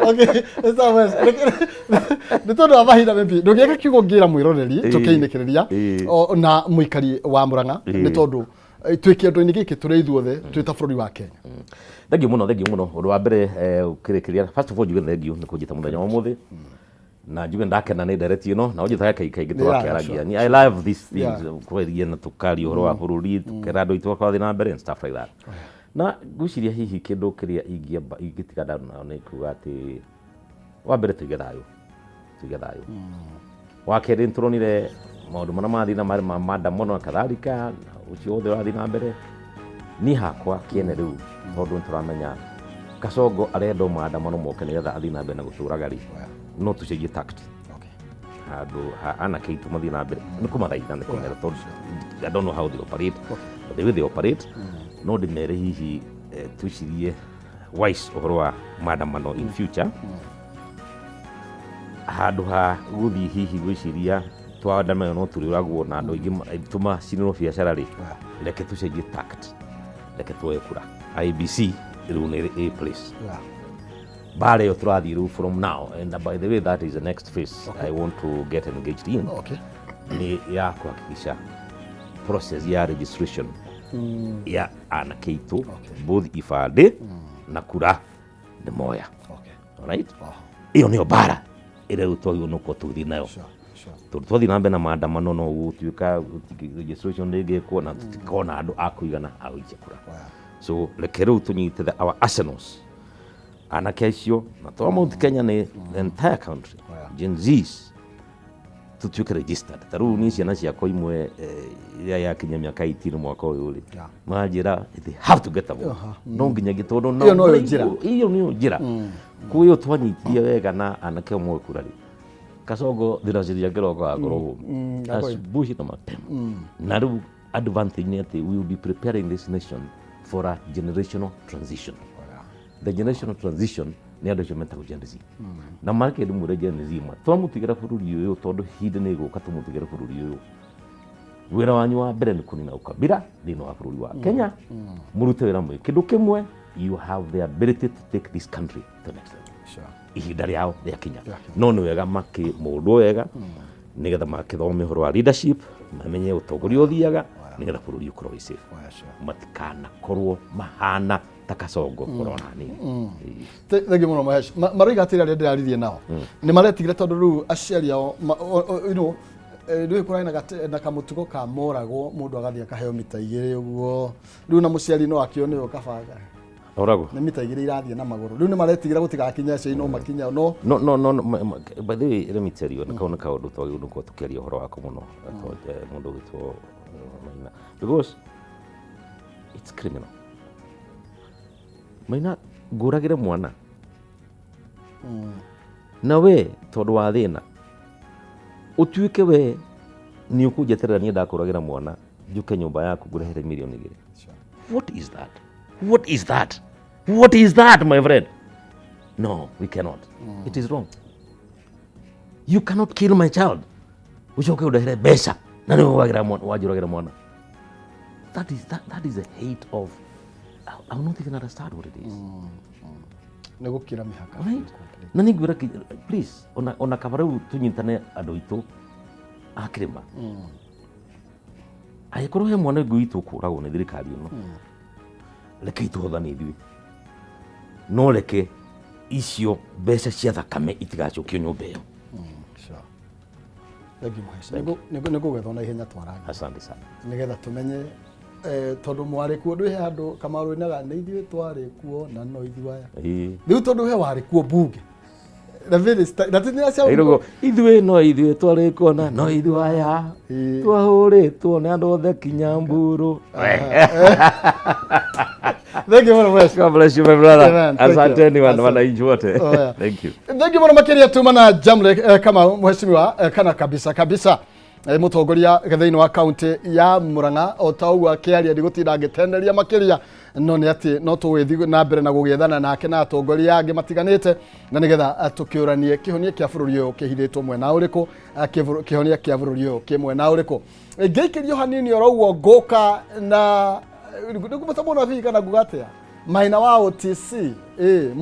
okay so much nitondo abahira maybe ndugeka kiugo ngira mwiroreri tukiinekereria na muikari wa Murang'a nitondu twiki andu nigiki turi ithuothe twita bururi wa Kenya. Thank you muno undu wa mbere ukirikiria first of all juge thank you ni kujita muthenya wa muthi na juge ndakena ni direct na ujitaga kai twakiaragia ni I love these things kweria na tukari uhoro wa bururi tukera andu itu kwa thina mbere and stuff like that. Na guciria hihi kindu kiria ingitiga ndana ni kuga ati wa mbere tugethayo wa keri nturonire maundu mana mathi na mada mono kadhalika ucio othe wathi na mbere ni hakwa kiene riu tondu nturamenya Kasongo arendo mada mono moke ni getha athi na mbere na gucuraga ri no tucenjie tact handu ana keitu mathi na mbere ni kumathaitha ni kumera tondu I don't know how they operate but the way they operate no ndimere hihi tucirie wise uhoro wa maandamano in future handu ha guthi hihi gwiciria twaandamano no turiragwo na andu ingi tuma ciniro biacara ri reke tucenjie tact reke tuoye kura IBC riu ni a place bare yo turathi riu from now and by the way that is the next phase I want to get engaged in ni ya kuhakikisha process ya registration ya anakeitu both ifade na kura de moya right iyo ni bara ile utoyo nuko tuthi nayo tuthi nambe na maandamano no gutuika registration ndege ko na tutikona andu akuigana awiche kura so lekero tunyite our arsenals anakecio na to Mount Kenya ni the entire country Gen Zs tutuike registered taru ni ciana ciako imwe ya kinya miaka 18 mwaka uyu ri majira they have to get a vote no nginya gitondu no iyo ni njira kuyo twanyitiye wega na anake omwe kurari Kasongo thiraciria kiroko agoro asubuhi na mapema na ru advantage ni ati we will be preparing this nation for a generational transition. The generational transition ni andu cemeta Gen Z na marke ndu mure Gen Z ma twamutigira bururi uyu tondu hindi ni guka tumutigire bururi uyu wira wanyu wa mbere ni kunina ukabira thini wa bururi wa Kenya murute wira mwe kindu kimwe you have the ability to take this country to the next level ihinda riao ria Kenya no ni wega maki mundu wega nigetha makithome horo wa leadership mamenye utongoria uthiaga nigetha bururi ukorwo wi safe matikana korwo mahana takacongo korona ni thegi muno Mahesh maroiga atira ria ndiraririe nao ni maretigire tondu riu aciari ao riu kuraina na kamutugo ka moragwo mundu agathia kaheo mita 2 uguo riu na muciari no akione yo kabanga orago ni mita 2 irathie na maguru riu ni maretigira gutigakinya cio no makinya no by the way let me tell you na kauna kaundu twagiundu ko tukiaria horo wako muno mundu gitwo Maina because it's criminal Maina nguragire mwana na we tondu wa thina utuike we ni ukujeterera ni ndakuragira mwana njuke nyumba yaku ngurehere milioni 2 what is that my friend no we cannot it is wrong you cannot kill my child uchoke udahere besha na niwe wajuragira mwana that is a hate of I don't even understand what it is negukira mihaka na ningwira please ona kabarau tunyitane andu itu akirima aikorwo he mwana ngwitu kuragwo ni thirikari ino reke ituhothane ithui no reke icio mbeca cia thakame itigacokio nyumba iyo Thank you Mahesh nego gwetha na ihenya twaraga asante sana nigetha tumenye tondu mwari kuo ndwi he andu Kamaru inaga ni ithui twari kuo na no ithui aya riu tondu he wari kuo bunge na vile na tini acia irogo ithui no ithui twari kuo na no ithui aya twahuritwo ni andu othe Kinyamburu. Thank you very much. God bless you my brother. Asante ni wananchi wote. Thank you. Thank you makiria tuma na Jamle kama mheshimiwa kana kabisa mutongoria gathaini wa county ya Murang'a otauga kiaria ndigutinda agitenderia makiria no ni ati no tuwithi na mbere na gugiethana nake na atongoria angi matiganite na nigetha tukiuranie kihonia kia bururi uyu kihiritwo mwena uriku kihonia kia bururi uyu kimwe na uriku ngeikirio hanini oraugo ngoka na ndikumatamona vika na gugatea maina wa OTC